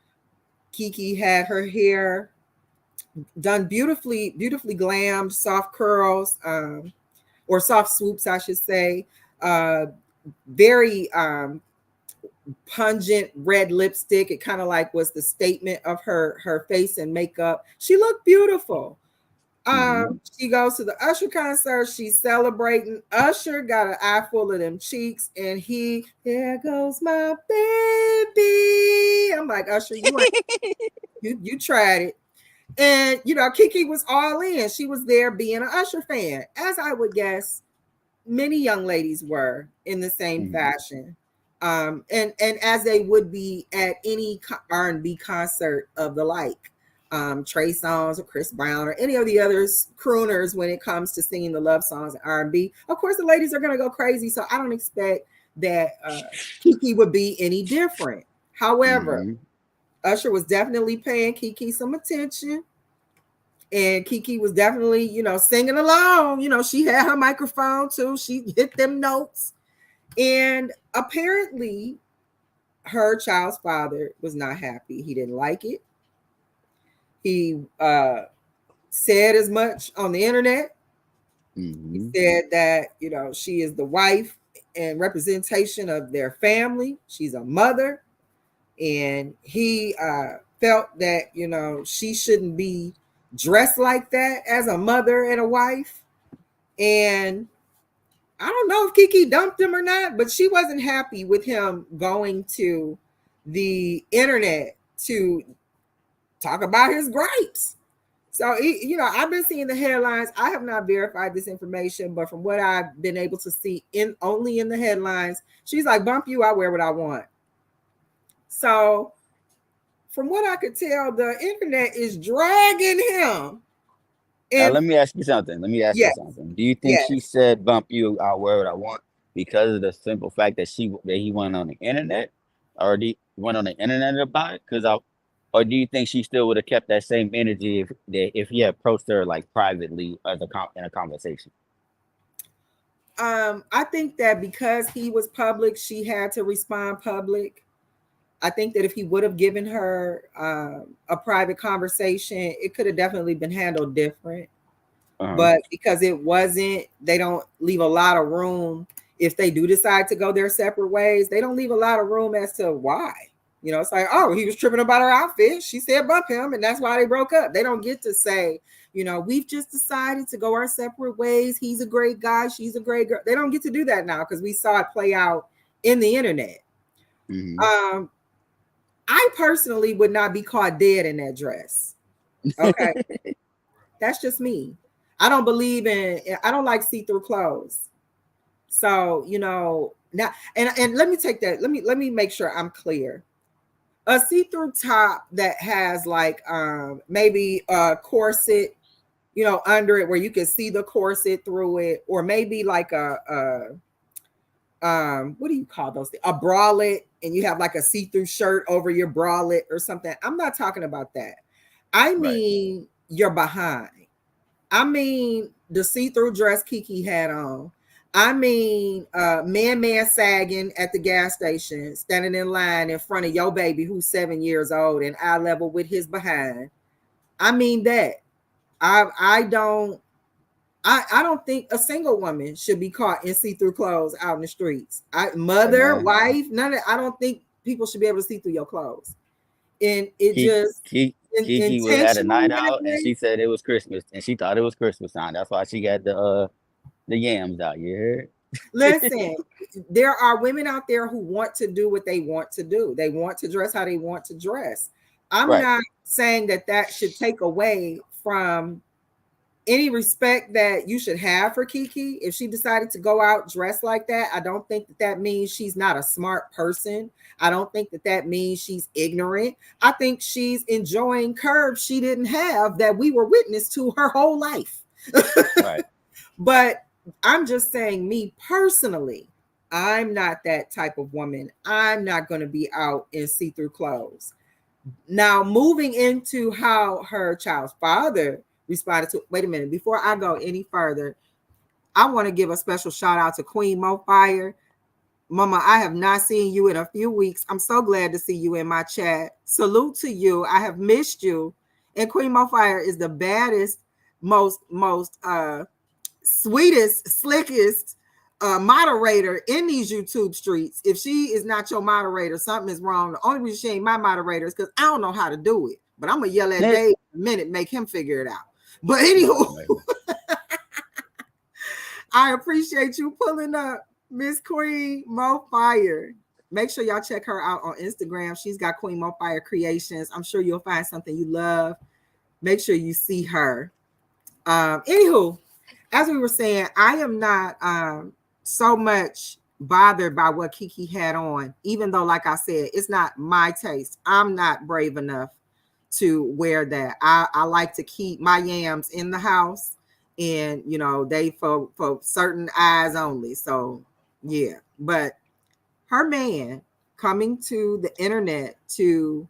Keke had her hair done beautifully glammed, soft curls, or soft swoops, I should say. Very pungent red lipstick. It kind of like was the statement of her face and makeup. She looked beautiful. She goes to the Usher concert. She's celebrating. Usher got an eye full of them cheeks, and there goes my baby. I'm like, Usher, you tried it. And Keke was all in. She was there being an Usher fan, as I would guess many young ladies were in the same Mhm. fashion. And as they would be at any R&B concert of the like, Trey Songz or Chris Brown or any of the other crooners when it comes to singing the love songs and R&B. Of course, the ladies are going to go crazy, so I don't expect that Kiki would be any different. However, Mhm. Usher was definitely paying Kiki some attention. And Kiki was definitely, singing along. She had her microphone too. She hit them notes. And apparently, her child's father was not happy. He didn't like it. He said as much on the internet. He Mhm. said that, she is the wife and representation of their family. She's a mother. And he felt that, she shouldn't be dressed like that as a mother and a wife. And I don't know if Kiki dumped him or not, but she wasn't happy with him going to the internet to talk about his gripes. So, I've been seeing the headlines. I have not verified this information, but from what I've been able to see only in the headlines, she's like, bump you, I wear what I want. So, from what I could tell, the internet is dragging him. Now And let me ask you something. Let me ask you yes, something. Do you think yes. she said bump you, I'll wear what I want because of the simple fact that he went on the internet, or went on the internet about it? Or do you think she still would have kept that same energy if he had approached her like privately in a conversation? I think that because he was public, she had to respond public. I think that if he would have given her a private conversation, it could have definitely been handled different. Uh-huh. But because it wasn't, they don't leave a lot of room. If they do decide to go their separate ways, they don't leave a lot of room as to why. It's like, oh, he was tripping about her outfit. She said bump him, and that's why they broke up. They don't get to say, we've just decided to go our separate ways. He's a great guy. She's a great girl. They don't get to do that now because we saw it play out in the internet. Mhm. I personally would not be caught dead in that dress. Okay. That's just me. I don't like see-through clothes. So, now and let me take that. Let me make sure I'm clear. A see-through top that has like maybe a corset, under it where you can see the corset through it, or maybe like a what do you call those things? A bralette, and you have like a see-through shirt over your bralette or something. I'm not talking about that. I Right. mean your behind. I mean the see-through dress Kiki had on. I mean man sagging at the gas station, standing in line in front of your baby who's 7 years old and eye level with his behind. I mean that. I don't think a single woman should be caught in see-through clothes out in the streets. Hey Mother, man, wife, none of. I don't think people should be able to see through your clothes. And it Ki- just Kiki was at a intentionally night that out and way. she said it was Christmas and she thought it was Christmas time. That's why she got the yams out. You heard? Listen, there are women out there who want to do what they want to do. They want to dress how they want to dress. I'm Right. not saying that should take away from any respect that you should have for Kiki. If she decided to go out dressed like that, I don't think that means she's not a smart person. I don't think that means she's ignorant. I think she's enjoying curves she didn't have that we were witness to her whole life. Right. But I'm just saying, me personally, I'm not that type of woman. I'm not going to be out in see-through clothes. Now, moving into how her child's father responded to, wait a minute, before I go any further, I want to give a special shout out to Queen Mo Fire. Mama, I have not seen you in a few weeks. I'm so glad to see you in my chat. Salute to you. I have missed you. And Queen Mo Fire is the baddest, most sweetest, slickest moderator in these YouTube streets. If she is not your moderator, something is wrong. The only reason she ain't my moderator is because I don't know how to do it. But I'm gonna yell at Nick. Dave in a minute, make him figure it out. But No, anywho, man. I appreciate you pulling up, Miss Queen Mo Fire. Make sure y'all check her out on Instagram. She's got Queen Mo Fire Creations. I'm sure you'll find something you love. Make sure you see her. Anywho, as we were saying, I am not so much bothered by what Kiki had on, even though, like I said, it's not my taste. I'm not brave enough to wear that. I like to keep my yams in the house, and you know, they for certain eyes only. So yeah, but her man coming to the internet to,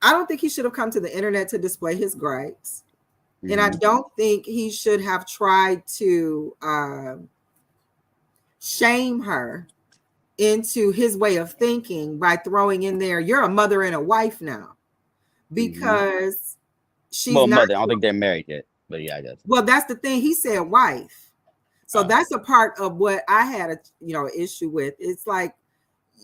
I don't think he should have come to the internet to display his gripes. And I don't think he should have tried to shame her into his way of thinking by throwing in there, you're a mother and a wife now, because she's Well, not. mother, I don't think they're married yet, but yeah, I guess. Well, that's the thing. He said wife. So that's a part of what I had a issue with. It's like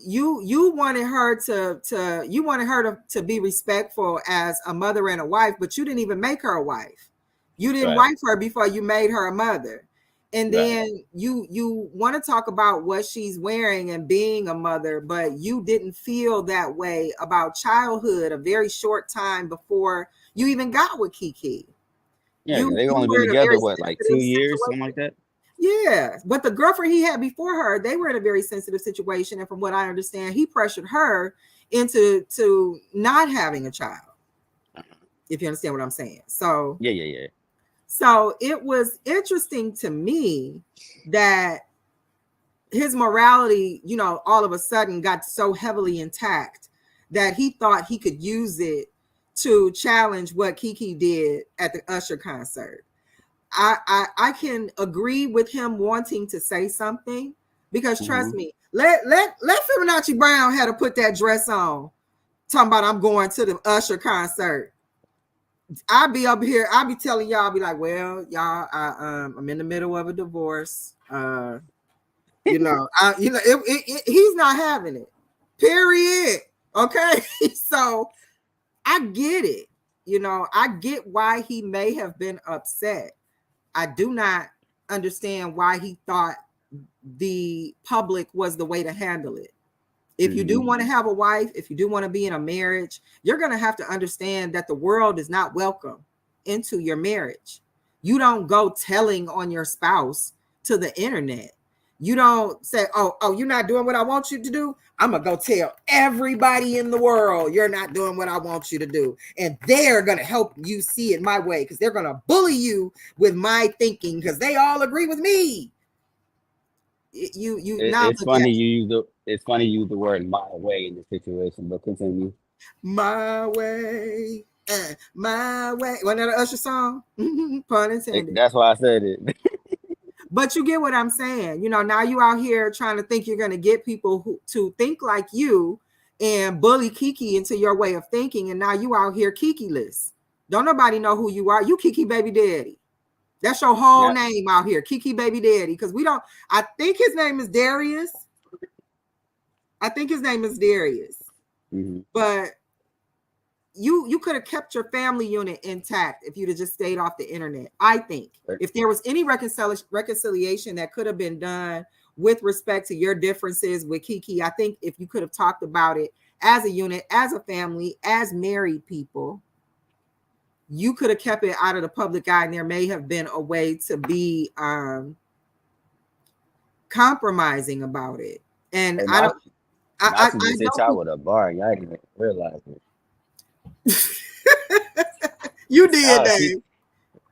you wanted her to be respectful as a mother and a wife, but you didn't even make her a wife. You didn't wife her before you made her a mother. And then you want to talk about what she's wearing and being a mother, but you didn't feel that way about childhood a very short time before you even got with Kiki. Yeah, they've only been together, what, like 2 years, something like that? Yeah, but the girlfriend he had before her, they were in a very sensitive situation. And from what I understand, he pressured her into not having a child, if you understand what I'm saying. So Yeah. So it was interesting to me that his morality, all of a sudden got so heavily intact that he thought he could use it to challenge what Kiki did at the Usher concert. I can agree with him wanting to say something, because trust me, let Fibonacci Brown had to put that dress on, talking about I'm going to the Usher concert. I'll be up here. I'll be telling y'all. I'll be like, well, y'all, I'm in the middle of a divorce. He's not having it. Period. Okay. So I get it. I get why he may have been upset. I do not understand why he thought the public was the way to handle it. If you do want to have a wife, if you do want to be in a marriage, you're going to have to understand that the world is not welcome into your marriage. You don't go telling on your spouse to the internet. You don't say, oh, you're not doing what I want you to do. I'm going to go tell everybody in the world you're not doing what I want you to do. And they're going to help you see it my way, because they're going to bully you with my thinking because they all agree with me. It's funny you use the word my way in the situation, but continue. My way, my way. Wasn't that an Usher song? Pun intended. That's why I said it. But you get what I'm saying. Now you out here trying to think you're going to get people to think like you and bully Kiki into your way of thinking. And now you out here Kiki-less. Don't nobody know who you are. You Kiki baby daddy. That's your whole name out here, Kiki baby daddy. Because I think his name is Darius. But you could have kept your family unit intact if you'd have just stayed off the internet. I think if there was any reconciliation that could have been done with respect to your differences with Kiki, I think if you could have talked about it as a unit, as a family, as married people, you could have kept it out of the public eye, and there may have been a way to be compromising about it. And I sit y'all with a bar. Y'all didn't even realize it. You did, Dave.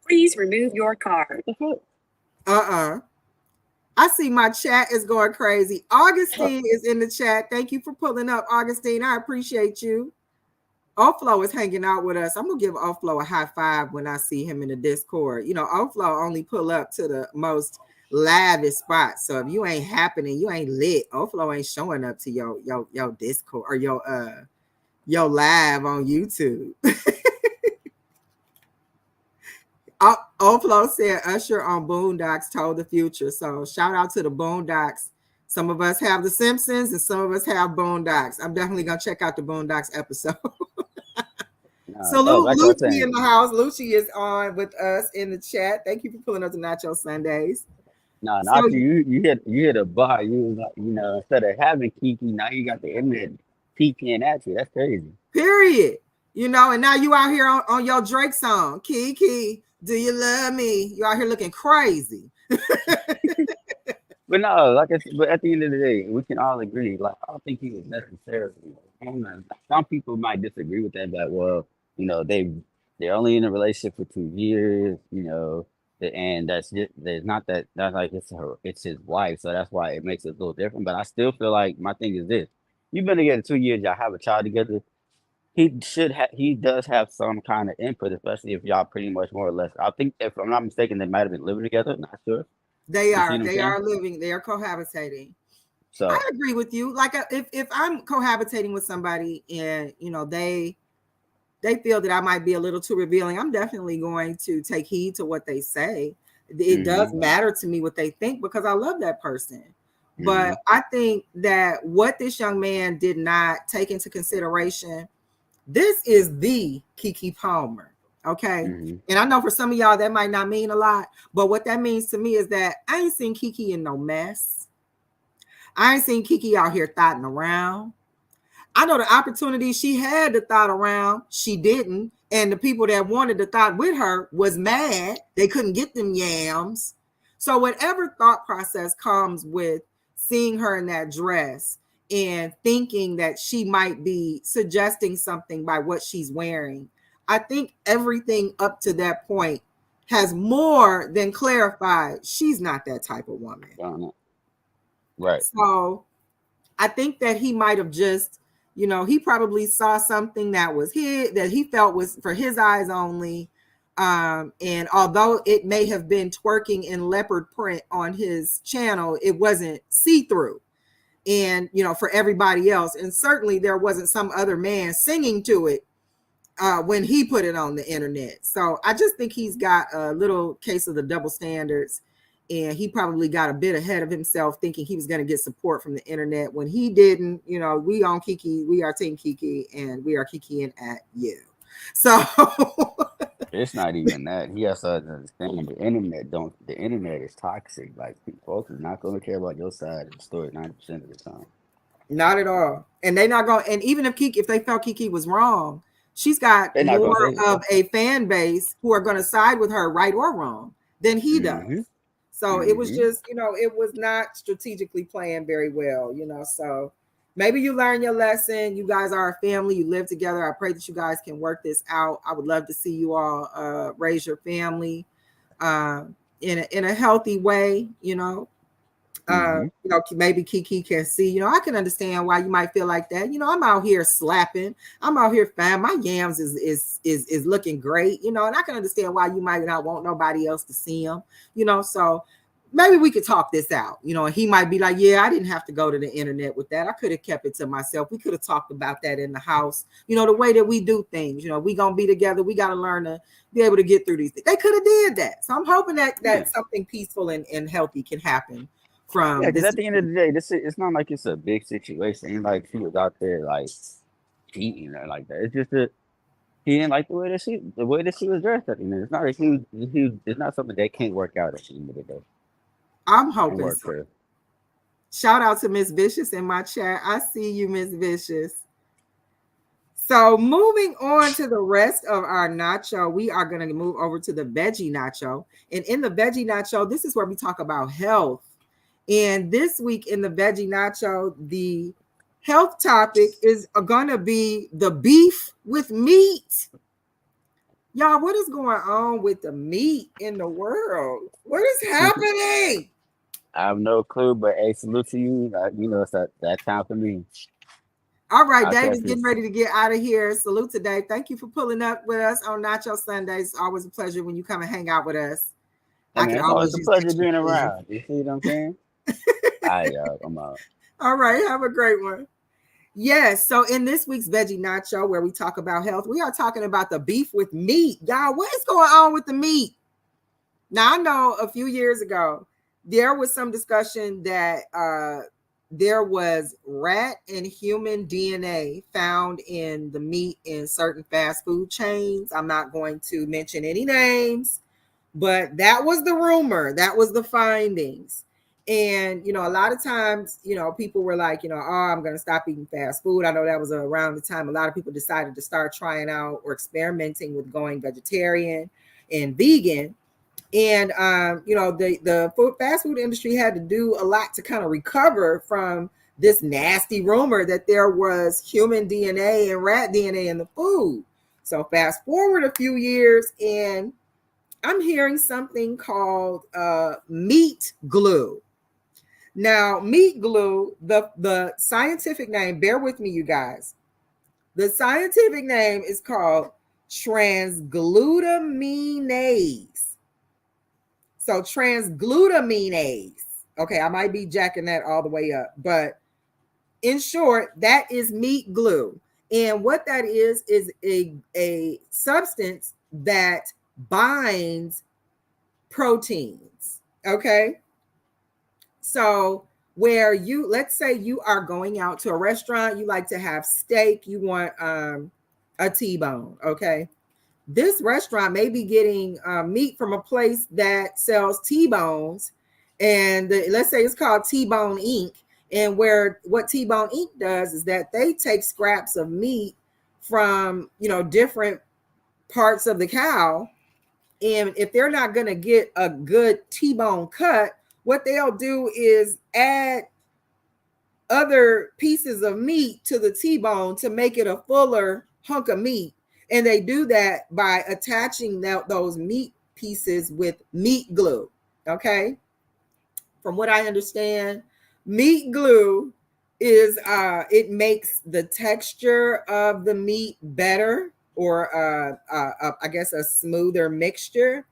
Please remove your card. I see my chat is going crazy. Augustine is in the chat. Thank you for pulling up, Augustine. I appreciate you. Oflo is hanging out with us. I'm gonna give Oflo a high five when I see him in the Discord. Oflo only pull up to the most lavish spots. So if you ain't happening, you ain't lit. Oflo ain't showing up to your Discord or your live on YouTube. Oflo said Usher on Boondocks told the future. So shout out to the Boondocks. Some of us have the Simpsons and some of us have Boondocks. I'm definitely gonna check out the Boondocks episode. Salute Lucci in the house. Lucci is on with us in the chat. Thank you for pulling up to Nacho Sundays. You hit a bar. You was like, instead of having Kiki, now you got the internet peeking at you. That's crazy. Period. And now you out here on your Drake song, Kiki, do you love me? You out here looking crazy. But no, like I said, but at the end of the day, we can all agree. Like I don't think he was necessarily. I don't know, some people might disagree with that, but well, they're only in a relationship for 2 years, and that's just there's not that's like it's his wife, so that's why it makes it a little different. But I still feel like my thing is this: you've been together 2 years, y'all have a child together. He does have some kind of input, especially if y'all pretty much more or less. I think if I'm not mistaken, they might have been living together. Not sure. They You see are. what I'm They saying? are living. They are cohabitating. I So. agree with you. Like if I'm cohabitating with somebody and they feel that I might be a little too revealing, I'm definitely going to take heed to what they say. It does Mhm, matter to me what they think because I love that person. But mhm, I think that what this young man did not take into consideration, this is the Kiki Palmer. Okay. mhm. And I know for some of y'all that might not mean a lot, but what that means to me is that I ain't seen Kiki in no mess. I ain't seen Kiki out here thotting around. I know the opportunity she had to thought around, she didn't. And the people that wanted to thought with her was mad. They couldn't get them yams. So whatever thought process comes with seeing her in that dress and thinking that she might be suggesting something by what she's wearing, I think everything up to that point has more than clarified she's not that type of woman. Darn it. Right. So I think that he might have just, he probably saw something that was his, that he felt was for his eyes only. And although it may have been twerking in leopard print on his channel, it wasn't see-through. And, for everybody else. And certainly there wasn't some other man singing to it when he put it on the internet. So I just think he's got a little case of the double standards. And he probably got a bit ahead of himself thinking he was going to get support from the internet when he didn't. We on Kiki, we are Team Kiki, and we are Kikiing at you. So It's not even that. He has to understand the internet is toxic. Like folks is not gonna care about your side of the story 90% of the time. not at all. And they not going, and even if they felt Kiki was wrong, she's got They're not gonna more say it. of a fan base who are going to side with her, right or wrong, than he does. Mhm. So it was Mhm. just, it was not strategically playing very well, So maybe you learn your lesson. You guys are a family. You live together. I pray that you guys can work this out. I would love to see you all raise your family uh, in a healthy way, Mhm. maybe Kiki can see, I can understand why you might feel like that. I'm out here slapping. I'm out here fine. My yams is looking great, and I can understand why you might not want nobody else to see them, so maybe we could talk this out, and he might be like, yeah, I didn't have to go to the internet with that. I could have kept it to myself. We could have talked about that in the house, the way that we do things, we gonna be together. We got to learn to be able to get through these things. They could have did that. So I'm hoping that Yeah. something peaceful and healthy can happen Yeah, from because this. at the end of the day, it's not like it's a big situation. Ain't like she was out there like cheating or like that. It's just that he didn't like the way that she was dressed at the end. It's not a huge it's not something that can't work out at the end of the day. I'm And hoping work so. for her. Shout out to Miss Vicious in my chat. I see you, Miss Vicious. So moving on to the rest of our nacho, we are going to move over to the veggie nacho. And in the veggie nacho, this is where we talk about health. And this week in the veggie nacho, the health topic is going to be the beef with meat. Y'all, what is going on with the meat in the world? What is happening? I have no clue, but hey, salute to you. It's that time for me. All right, I'll Dave catch is getting this. ready to get out of here. Salute to Dave. Thank you for pulling up with us on Nacho Sundays. It's always a pleasure when you come and hang out with us. Hey I man, can it's always always a use pleasure extra being food. around. You see what I'm saying? All right, y'all. I'm out. All right, have a great one. Yes, so in this week's Veggie Nacho, where we talk about health, we are talking about the beef with meat. Y'all, what is going on with the meat? Now, I know a few years ago, there was some discussion that there was rat and human DNA found in the meat in certain fast food chains. I'm not going to mention any names, but that was the rumor. That was the findings. And, a lot of times, people were like, oh, I'm going to stop eating fast food. I know that was around the time a lot of people decided to start trying out or experimenting with going vegetarian and vegan. And the fast food industry had to do a lot to kind of recover from this nasty rumor that there was human DNA and rat DNA in the food. So fast forward a few years, and I'm hearing something called meat glue. Now, meat glue, the scientific name, bear with me, you guys. The scientific name is called transglutaminase. So transglutaminase. Okay, I might be jacking that all the way up, but in short, that is meat glue. And what that is a substance that binds proteins. Okay. So where let's say you are going out to a restaurant, you like to have steak, you want a T-bone. Okay. This restaurant may be getting meat from a place that sells T-bones. And let's say it's called T-Bone Inc. And what T-Bone Inc. does is that they take scraps of meat from, different parts of the cow. And if they're not going to get a good T-bone cut, what they'll do is add other pieces of meat to the T-bone to make it a fuller hunk of meat. And they do that by attaching those meat pieces with meat glue. Okay. From what I understand, meat glue is it makes the texture of the meat better, or I guess a smoother mixture.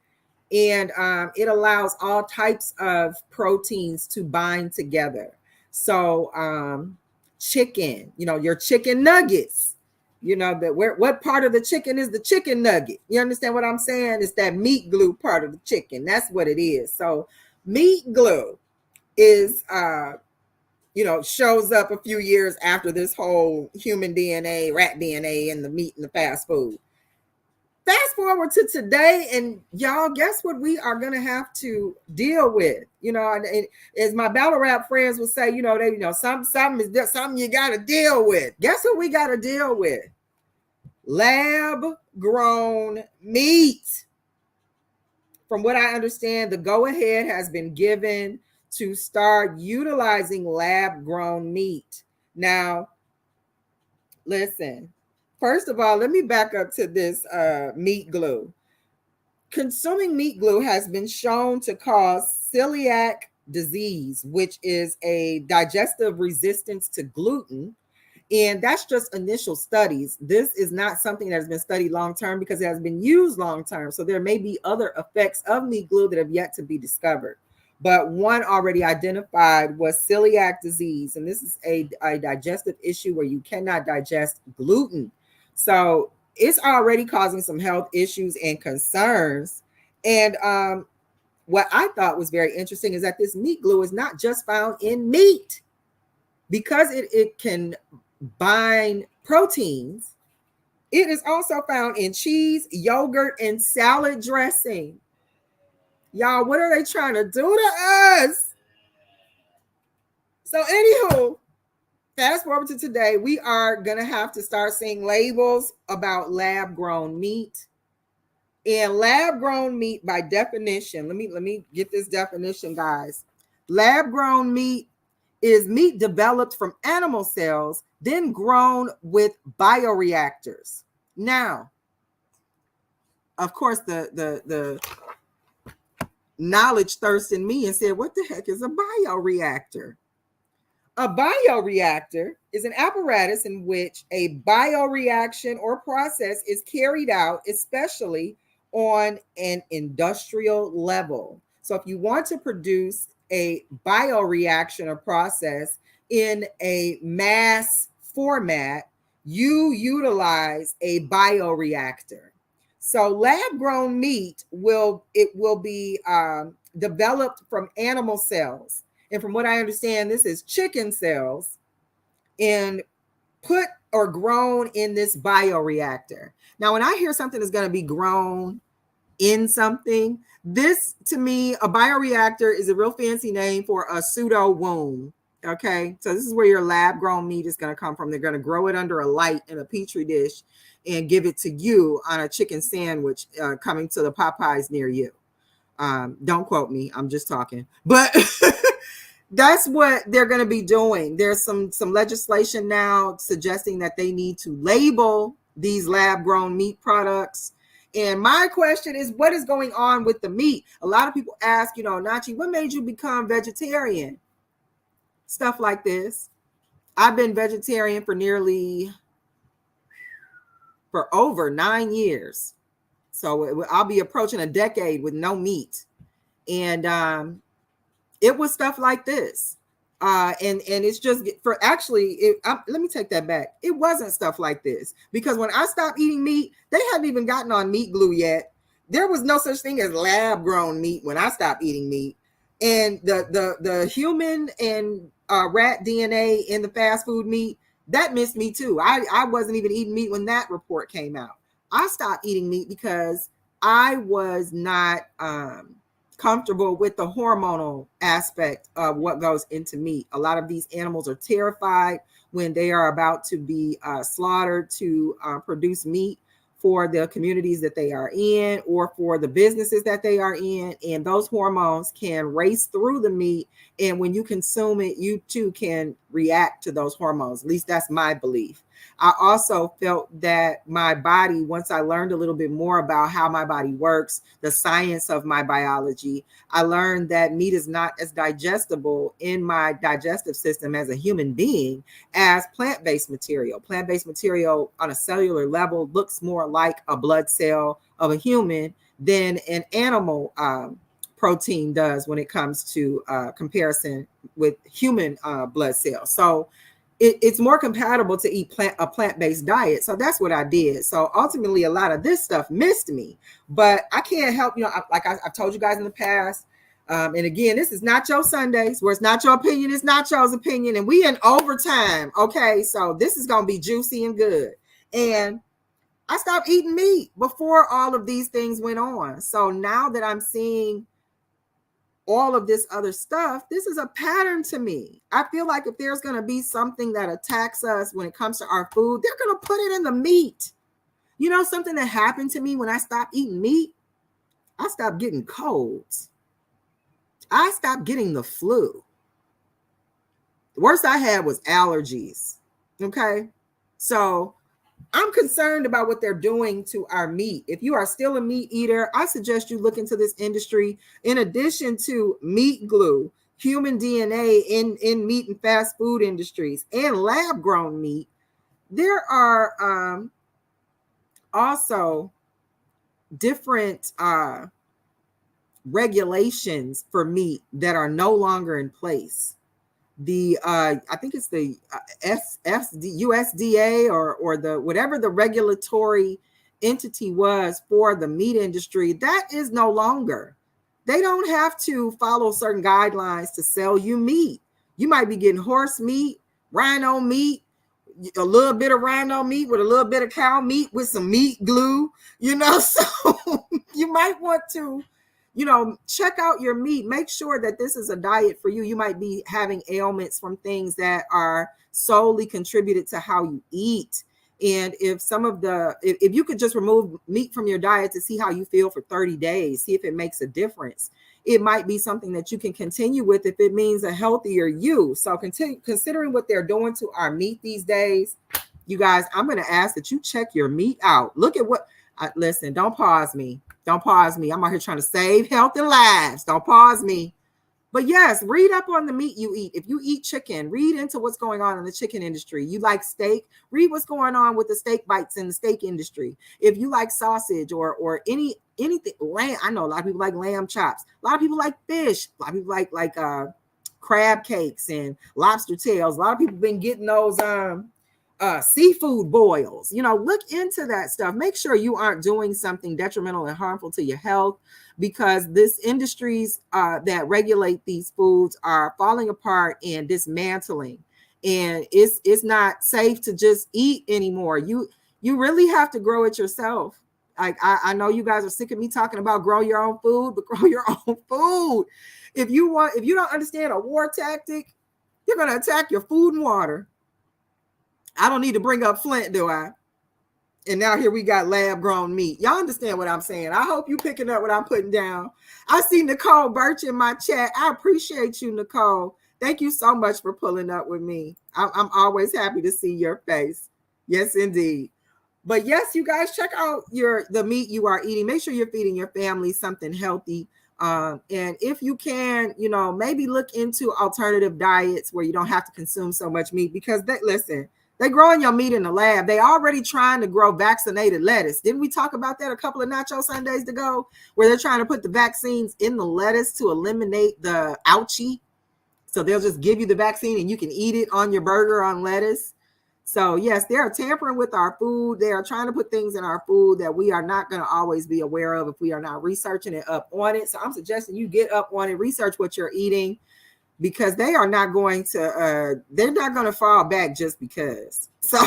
And it allows all types of proteins to bind together. So chicken, your chicken nuggets, what part of the chicken is the chicken nugget? You understand what I'm saying? It's that meat glue part of the chicken. That's what it is. So meat glue is shows up a few years after this whole human DNA, rat DNA, and the meat and the fast food. Fast forward to today, and y'all, guess what we are going to have to deal with? And as my battle rap friends would say, something is something you got to deal with. Guess what we got to deal with? Lab grown meat. From what I understand, the go ahead has been given to start utilizing lab grown meat. Now, listen. First of all, let me back up to this meat glue. Consuming meat glue has been shown to cause celiac disease, which is a digestive resistance to gluten. And that's just initial studies. This is not something that has been studied long-term because it has been used long-term. So there may be other effects of meat glue that have yet to be discovered. But one already identified was celiac disease. And this is a digestive issue where you cannot digest gluten. So it's already causing some health issues and concerns. And what I thought was very interesting is that this meat glue is not just found in meat, because it can bind proteins. It is also found in cheese, yogurt, and salad dressing. Y'all, what are they trying to do to us? So anywho, fast forward to today, we are going to have to start seeing labels about lab-grown meat. And lab-grown meat, by definition, let me get this definition, guys. Lab-grown meat is meat developed from animal cells, then grown with bioreactors. Now, of course, the knowledge thirst in me and said, what the heck is a bioreactor? A bioreactor is an apparatus in which a bioreaction or process is carried out, especially on an industrial level. So if you want to produce a bioreaction or process in a mass format, you utilize a bioreactor. So lab-grown meat will be developed from animal cells. And from what I understand, this is chicken cells, and put or grown in this bioreactor. Now, when I hear something is going to be grown in something, this to me, a bioreactor is a real fancy name for a pseudo womb. Okay, so this is where your lab grown meat is going to come from. They're going to grow it under a light in a petri dish and give it to you on a chicken sandwich coming to the Popeyes near you. Don't quote me. I'm just talking. But that's what they're going to be doing. There's some legislation now suggesting that they need to label these lab grown meat products. And my question is, what is going on with the meat? A lot of people ask, Nachi, what made you become vegetarian? Stuff like this. I've been vegetarian for over 9 years. So I'll be approaching a decade with no meat. And it was stuff like this. And it's just let me take that back. It wasn't stuff like this, because when I stopped eating meat, they hadn't even gotten on meat glue yet. There was no such thing as lab grown meat when I stopped eating meat. And the human and rat DNA in the fast food meat, that missed me too. I wasn't even eating meat when that report came out. I stopped eating meat because I was not comfortable with the hormonal aspect of what goes into meat. A lot of these animals are terrified when they are about to be slaughtered to produce meat for the communities that they are in or for the businesses that they are in. And those hormones can race through the meat. And when you consume it, you too can react to those hormones. At least that's my belief. I also felt that my body, once I learned a little bit more about how my body works, the science of my biology, I learned that meat is not as digestible in my digestive system as a human being as plant-based material. Plant-based material on a cellular level looks more like a blood cell of a human than an animal protein does when it comes to comparison with human blood cells. So it's more compatible to eat a plant-based diet. So that's what I did. So ultimately, a lot of this stuff missed me, but I can't help, like I've told you guys in the past. And again, this is Nacho Sundays, where it's not your opinion, it's Nacho's opinion. And we in overtime. Okay. So this is going to be juicy and good. And I stopped eating meat before all of these things went on. So now that I'm seeing all of this other stuff, this is a pattern to me. I feel like if there's going to be something that attacks us when it comes to our food, they're going to put it in the meat. Something that happened to me when I stopped eating meat, I stopped getting colds. I stopped getting the flu. The worst I had was allergies. Okay. So I'm concerned about what they're doing to our meat. If you are still a meat eater, I suggest you look into this industry. In addition to meat glue, human DNA in meat and fast food industries, and lab grown meat, there are also different regulations for meat that are no longer in place. I think it's the USDA or the whatever the regulatory entity was for the meat industry, that is no longer. They don't have to follow certain guidelines to sell you meat. You might be getting horse meat, rhino meat, a little bit of rhino meat with a little bit of cow meat with some meat glue, so you might want to check out your meat. Make sure that this is a diet for you. You might be having ailments from things that are solely contributed to how you eat. And if if you could just remove meat from your diet to see how you feel for 30 days, see if it makes a difference, it might be something that you can continue with if it means a healthier you. So considering what they're doing to our meat these days, you guys, I'm going to ask that you check your meat out. Look at listen, don't pause me. Don't pause me. I'm out here trying to save health and lives. Don't pause me. But yes, read up on the meat you eat. If you eat chicken, read into what's going on in the chicken industry. You like steak, read what's going on with the steak bites in the steak industry. If you like sausage or anything, lamb, I know a lot of people like lamb chops. A lot of people like fish. A lot of people like crab cakes and lobster tails. A lot of people been getting those seafood boils. Look into that stuff. Make sure you aren't doing something detrimental and harmful to your health, because this industries that regulate these foods are falling apart and dismantling, and it's not safe to just eat anymore. You really have to grow it yourself. Like I know you guys are sick of me talking about grow your own food, but grow your own food. If you don't understand a war tactic, you're going to attack your food and water. I don't need to bring up Flint, do I? And now here we got lab grown meat. Y'all understand what I'm saying? I hope you picking up what I'm putting down. I see Nicole Birch in my chat. I appreciate you, Nicole. Thank you so much for pulling up with me. I'm always happy to see your face. Yes, indeed. But yes, you guys, check out the meat you are eating. Make sure you're feeding your family something healthy. And if you can, maybe look into alternative diets where you don't have to consume so much meat, because they're growing your meat in the lab. They already trying to grow vaccinated lettuce. Didn't we talk about that a couple of Nacho Sundays ago, where they're trying to put the vaccines in the lettuce to eliminate the ouchie? So they'll just give you the vaccine and you can eat it on your burger on lettuce. So yes, they are tampering with our food. They are trying to put things in our food that we are not going to always be aware of if we are not researching it up on it. So I'm suggesting you get up on it, research what you're eating, because they are not going to, they're not going to fall back just because. So,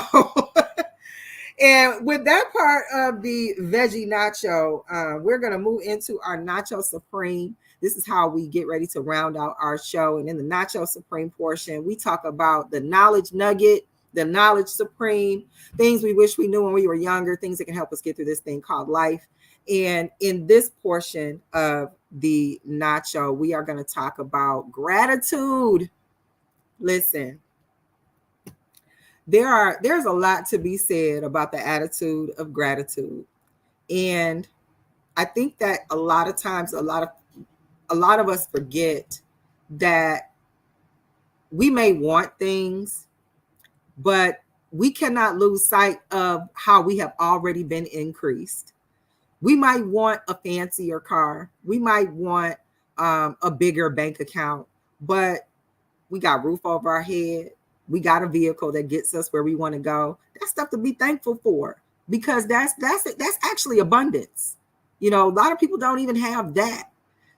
and with that part of the veggie nacho, we're going to move into our Nacho Supreme. This is how we get ready to round out our show. And in the Nacho Supreme portion, we talk about the knowledge nugget, the knowledge supreme, things we wish we knew when we were younger, things that can help us get through this thing called life. And in this portion of the nacho, we are going to talk about gratitude. Listen, there's a lot to be said about the attitude of gratitude. And I think that a lot of times, a lot of us forget that we may want things, but we cannot lose sight of how we have already been increased. We might want a fancier car. We might want a bigger bank account, but we got roof over our head. We got a vehicle that gets us where we want to go. That's stuff to be thankful for, because that's actually abundance. A lot of people don't even have that.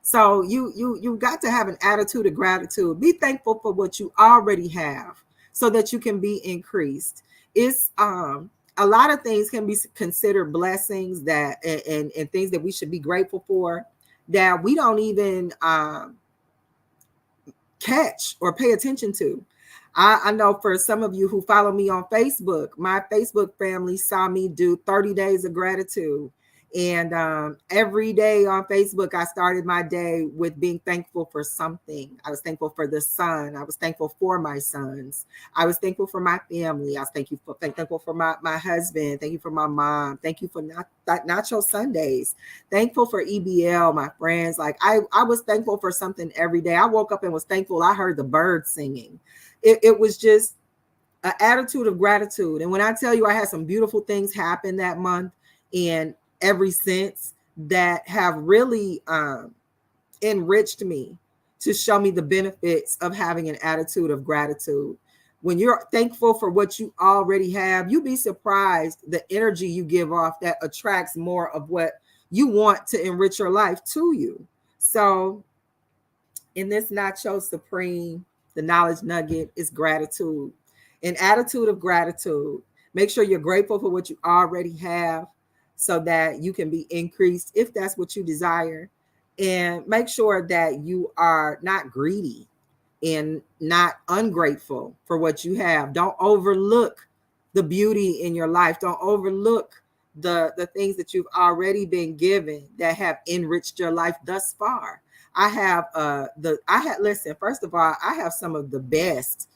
So you got to have an attitude of gratitude. Be thankful for what you already have, so that you can be increased. It's a lot of things can be considered blessings that and things that we should be grateful for that we don't even catch or pay attention to. I know for some of you who follow me on Facebook, my Facebook family saw me do 30 days of gratitude. And every day on Facebook, I started my day with being thankful for something. I was thankful for the sun. I was thankful for my sons. I was thankful for my family. I was thankful for my husband. Thank you for my mom. Thank you for Nacho Sundays. Thankful for EBL, my friends. Like I was thankful for something every day. I woke up and was thankful I heard the birds singing. It was just an attitude of gratitude. And when I tell you I had some beautiful things happen that month, and ever since, that have really enriched me to show me the benefits of having an attitude of gratitude. When you're thankful for what you already have, you'd be surprised the energy you give off that attracts more of what you want to enrich your life to you. So in this Nacho Supreme, the knowledge nugget is gratitude. An attitude of gratitude. Make sure you're grateful for what you already have, so that you can be increased if that's what you desire. And make sure that you are not greedy and not ungrateful for what you have. Don't overlook the beauty in your life. Don't overlook the things that you've already been given that have enriched your life thus far. Listen, first of all, I have some of the best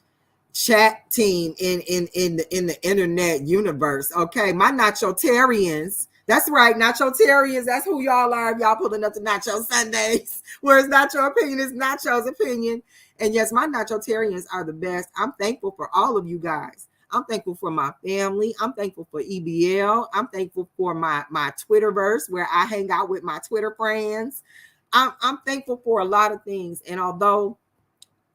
chat team in the internet universe. Okay, my Nachotarians. That's right, Nachotarians. That's who y'all are. Y'all pulling up to Nacho Sundays. Whereas Nacho opinion is Nacho's opinion. And yes, my Nachotarians are the best. I'm thankful for all of you guys. I'm thankful for my family. I'm thankful for EBL. I'm thankful for my Twitterverse, where I hang out with my Twitter friends. I'm thankful for a lot of things. And although,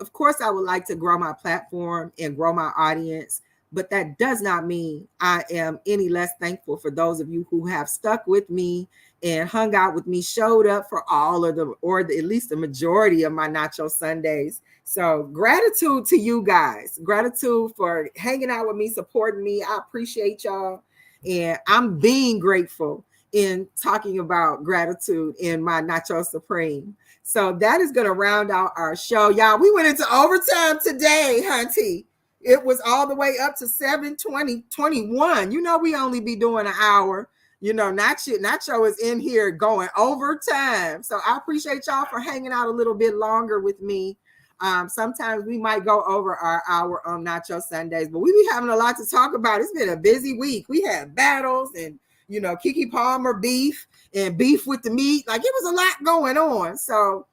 of course, I would like to grow my platform and grow my audience, but that does not mean I am any less thankful for those of you who have stuck with me and hung out with me, showed up for all of them, or at least the majority of my Nacho Sundays. So gratitude to you guys. Gratitude for hanging out with me, supporting me. I appreciate y'all. And I'm being grateful in talking about gratitude in my Nacho Supreme. So that is going to round out our show. Y'all, we went into overtime today, hunty. it was all the way up to 7:20, You know, we only be doing an hour. You know, Nacho is in here going overtime. So I appreciate y'all for hanging out a little bit longer with me. Sometimes we might go over our hour on Nacho Sundays, but we be having a lot to talk about. It's been a busy week. We had battles and, you know, Keke Palmer beef and beef with the meat. Like, it was a lot going on. So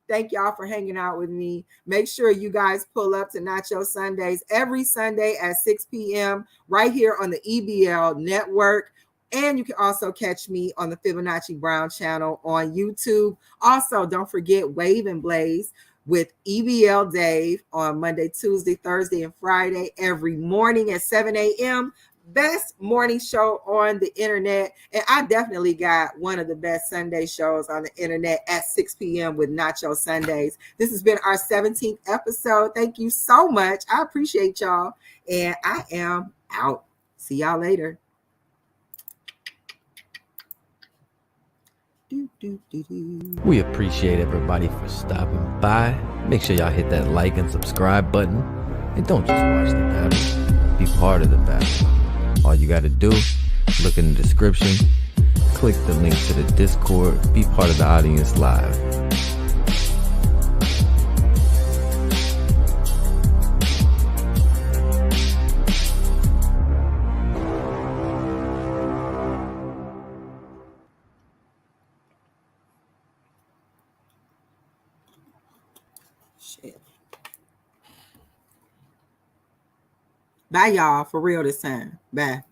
thank y'all for hanging out with me. Make sure you guys pull up to Nacho Sundays every Sunday at 6 p.m. right here on the EBL network. And you can also catch me on the Fibonacci Brown channel on YouTube. Also, don't forget Wave and Blaze with EBL Dave on Monday, Tuesday, Thursday, and Friday every morning at 7 a.m. Best morning show on the internet. And I definitely got one of the best Sunday shows on the internet at 6 p.m. with Nacho Sundays. This has been our 17th episode. Thank you so much. I appreciate y'all. And I am out. See y'all later. We appreciate everybody for stopping by. Make sure y'all hit that like and subscribe button. And don't just watch the battle, be part of the battle. All you gotta do, look in the description, click the link to the Discord, be part of the audience live. Shit. Bye, y'all. For real this time. Bye.